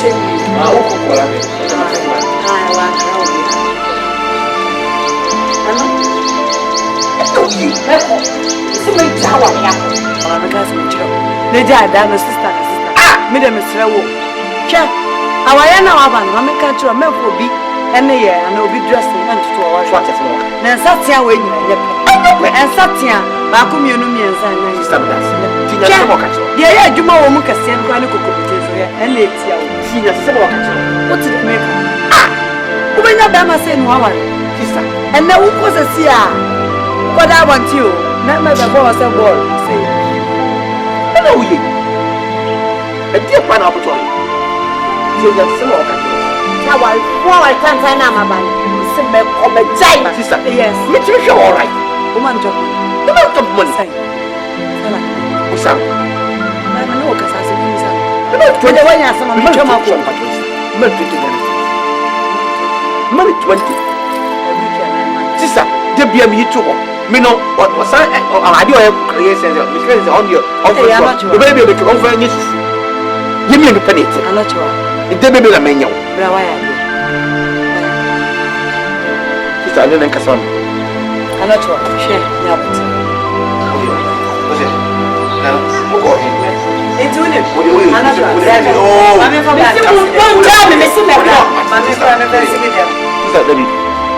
Speaker 3: you.
Speaker 2: See me jawa ya. I'm because me chiro. Ne ja da no sister. Me dem sra wo. Hwe. Awaya na wa ba no me ka chiro me for bi ene ye ana obi dressing and to wa
Speaker 3: What is it?
Speaker 2: na satia we nyina nye pe. En satia ba ko mienu miensa na.
Speaker 3: Sister Blas. Tinya se mo ka chiro.
Speaker 2: Ye ye adwuma wo mu kase no kwa ne kokobote so ye en le etia wo.
Speaker 3: Tinya se mo ka chiro.
Speaker 2: What did make her? Ubenya dama say no aware.
Speaker 3: Sister.
Speaker 2: And now who was a seer? What I want you. Not my boss a ball. Say.
Speaker 3: Hello ye. A dear pan up to you. Tinya se mo ka chiro.
Speaker 1: Now I can't find out my band. Simba of a giant.
Speaker 3: Sister.
Speaker 2: Yes.
Speaker 3: Make you sure all right.
Speaker 2: Woman job.
Speaker 3: You don't have money.
Speaker 2: Say.
Speaker 3: Usam.
Speaker 2: I know because I said you.
Speaker 3: You don't
Speaker 2: When the one you some of come up.
Speaker 3: Money 20. Sister, they be a me too. Me know what was I do creation on your the baby be conference. Give me the penny.
Speaker 2: I'm not sure.
Speaker 3: It dey be la menu.
Speaker 2: Bra why are
Speaker 3: Sister, I don't think so.
Speaker 2: I'm not sure. Share. Yeah.
Speaker 3: What's it? Now, who go in?
Speaker 2: It's only.
Speaker 3: I'm not sure.
Speaker 2: Oh. I'm from that.
Speaker 1: Don't tell me, Mr. McBrown.
Speaker 3: Sister, let me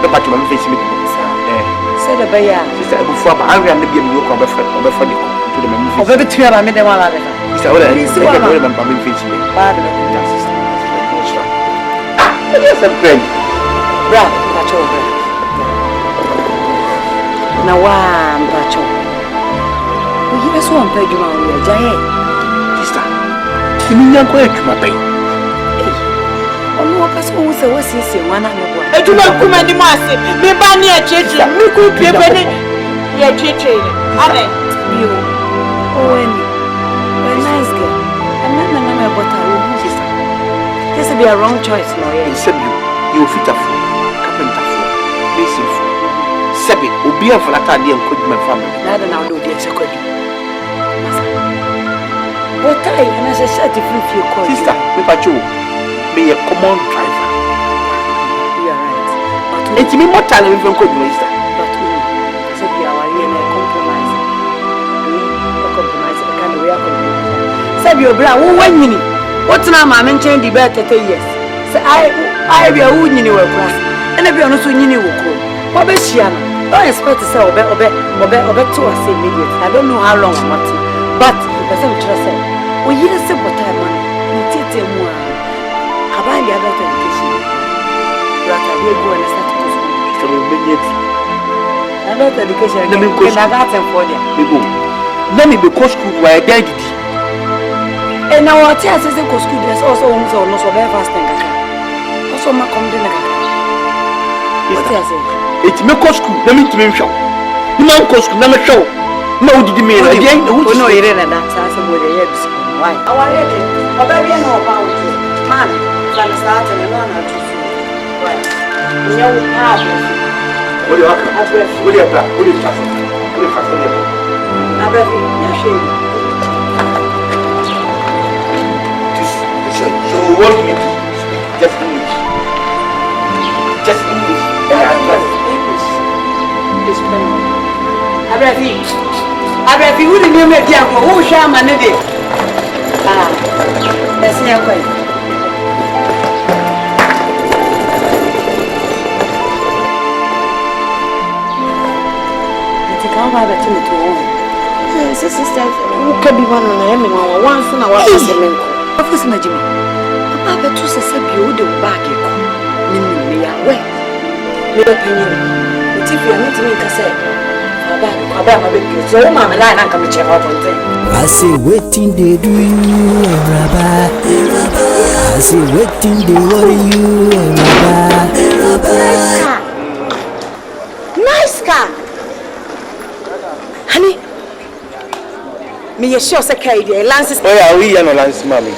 Speaker 3: go back to my face.
Speaker 2: Say the bayer.
Speaker 3: Sister, before I am the baby, you come back to the memory.
Speaker 2: Of every 2 hours, I made them all out of it.
Speaker 3: Sister, what I remember my face.
Speaker 2: Bad.
Speaker 3: Yes, I'm praying.
Speaker 2: Bra, Pacho. Now, one, Pacho. We hear so unpaid you on your giant.
Speaker 3: Sister, you mean you're going to my pain?
Speaker 2: Oh, because who was a one and
Speaker 1: I do not come any more. Me ban near church. Me could be a penny. Your church. Amen.
Speaker 2: you. Oh, a nice girl. And then another but I will sister. This will be a wrong choice, no,
Speaker 3: He said you fit a fool, carpenter fool, mason fool. Sebi, Obi and Falata and my family.
Speaker 2: Neither now do the executive. What I and as I said, if you call
Speaker 3: Sister, me pacho, be a common driver.
Speaker 2: You are right.
Speaker 3: It's me more time than call you, sister.
Speaker 2: But said we are in a compromise. A compromise, I can't we are compromising. Said you bra, 1 minute. What's now, mamma, change the bed 30 years. Say, I be a wood in your class, and I be on a swing in your crew. What is she? Don't expect to say, obey to us immediately. I don't know how long I'm waiting. But the person trust said, we hear a simple time, man. You take them more. Have I the adult education? You are to go and start to go school. Adult education, let me go. I got them for them.
Speaker 3: Let me go school where I died.
Speaker 2: And now what I say go school there's also homes or no so very fast thing. Also ma come the naka. What I say?
Speaker 3: It's me go school, let me to me show. You man go school, let me show. No did you mean again?
Speaker 2: Who know you in that sense of where you are. Why? Our lady, a baby no about you. Man, can start and learn how to see. Right. You know we have it.
Speaker 3: What do you have? What do you have? What do you have? What do you have?
Speaker 2: I bet you shame.
Speaker 3: So you want me to speak just English? Just English?
Speaker 2: English. It's funny. Abrafi, who did you make the uncle? Who shall manage it? Ah, that's not quite. I think I'll buy the two to home. Sister, who can be one on him and once in a while? Of course, my Jimmy. Papa to say, you do back. Me away. Me opinion. But if you are not to say,
Speaker 7: I say waiting they do you, Rabba. I say waiting they worry you, Rabba.
Speaker 1: Nice car. Honey, me sure say carry Lance.
Speaker 8: Oh yeah, we are no Lance, mommy.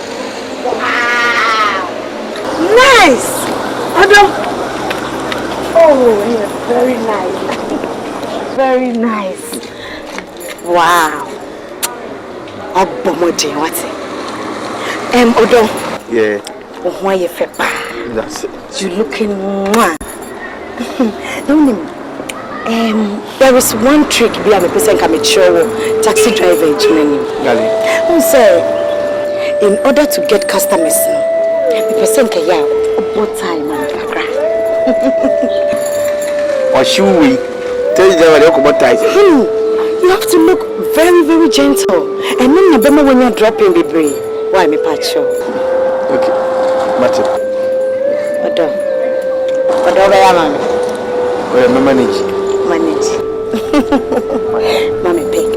Speaker 1: Wow. Nice. Adam. Oh, yeah, very nice. Very nice. Wow. Obomode, what's it? Odo.
Speaker 8: Yeah.
Speaker 1: Oh, why you feel bad?
Speaker 8: That's it.
Speaker 1: You looking mwah. Don't There is one trick be a person can make sure taxi driver many. Say, in order to get customers, the person can about time and
Speaker 4: HWE tell you
Speaker 1: you have to look very, very gentle. And then the when you're dropping the brain. Why me patch?
Speaker 4: Okay, Martin.
Speaker 1: What do I am?
Speaker 4: Well, manage.
Speaker 1: Mommy pig. A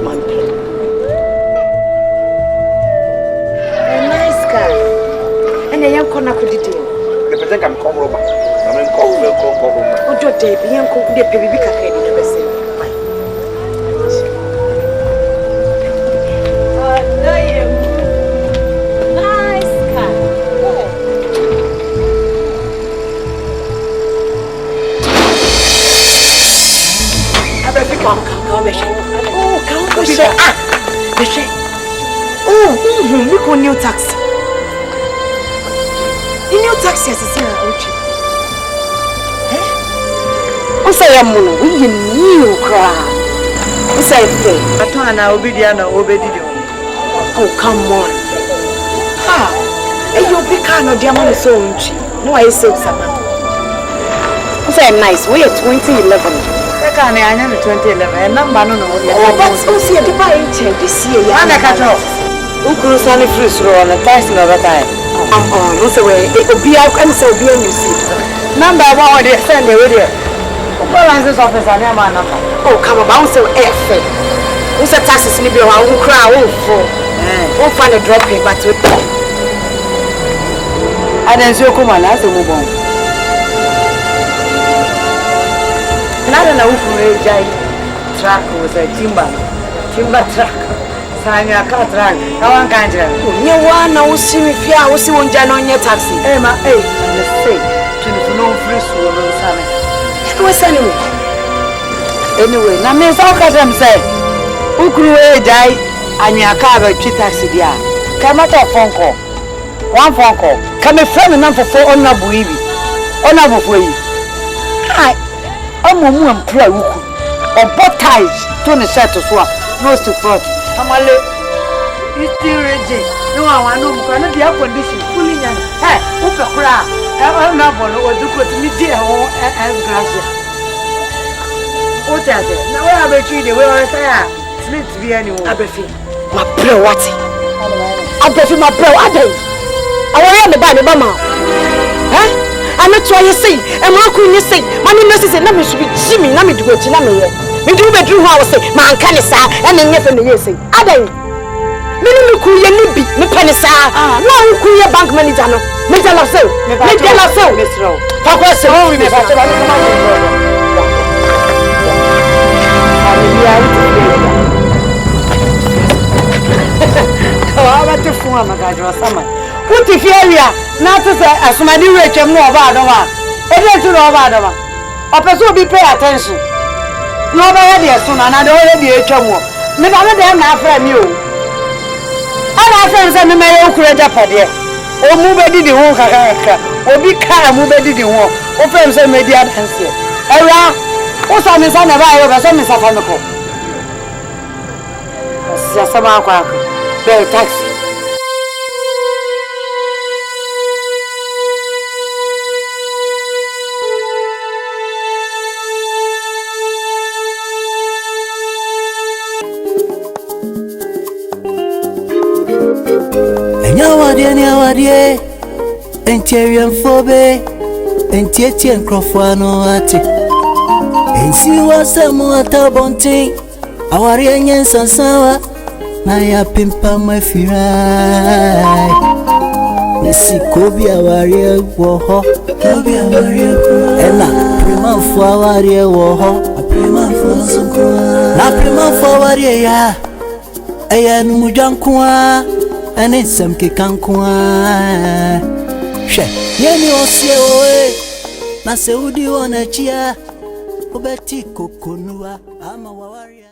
Speaker 1: nice car. And a young corner could do.
Speaker 4: The person can come over. I'm call.
Speaker 1: What your day be young cook the baby car in the best. Look on new taxi. The new taxi is here. Who say I'm we new crowd? Who say thing?
Speaker 2: I told her obedient.
Speaker 1: Oh, come on. You be kind of diamond so much. No, I say something. Who say nice? We are 2011.
Speaker 2: I am 2011. And number no.
Speaker 1: Oh, but who see the buy this year?
Speaker 2: I'm a cat off. Who could send a free throw on a taxi over time?
Speaker 1: Who's away? It will be out and so be on you see.
Speaker 2: Number one, they send the radio. Balance office, I am a number.
Speaker 1: Oh, come about so effort. Who's a taxi in the who cry, who find a dropping, but with
Speaker 2: I didn't see come on, I said, move on. I don't know who track was a timber track. Sign your car track. I want to
Speaker 1: you want to see me fear, I will see one Jan on your taxi.
Speaker 2: Emma, and the same to no free swallow.
Speaker 1: What's anyway?
Speaker 2: Anyway, now Miss Alcazam said, who grew a die and your car by 3 taxi there. Come out of phone call. One phone call. Come a friend enough for 4 honorable baby. Honorable for you. I'm a woman pro or both ties to the set to swap, nose to front. I'm a late. It's still ready. No, I know, cannot be a condition. Pulling and hey, whoop a crowd. I'm not going to go to me, dear, as Gracia. What is it? Now, where are you? The way I say, sleep to be anyone.
Speaker 1: Abefi, my bro, what? Abefi, my bro, Adam. I want to buy the mama. Huh? I'm not trying to say, and how could you say, Mammy Messi said, Nammy should be Jimmy, Nammy to go to Nammy. We do bedroom house, say, Man Canisa, and then you from the year say, Adam. Many cool ye nibi, me penisa, no cool ye bank manager, no, Mr. Lasso, Mr. Lasso, Mr. Papa, so we never come out to form a guy or someone. What if area? Not to say, as my new rich and more about the one. It is to know about the one. A person be pay attention. Nobody has soon, and I don't already a chum. Never let them have from you. And our friends and the mayor could have put there. Or move a diddy walk, or be kind of move a diddy walk, or friends and media answer. Era, what's on the son of I over some is a family. Some very taxi.
Speaker 7: Nyawadie Encherian phobe Entietian crofano ati Ensi wasemu atabonti Awarie nyensa sawa Na ya pimpa mafirai Nisi kobi awarie woho Ena prima fu awarie woho Na prima fu awarie ya Eya numujankwa Ane samke kankwa She Yeni osye oe Na seudi wanachia Obeti kokonua Ama wawaria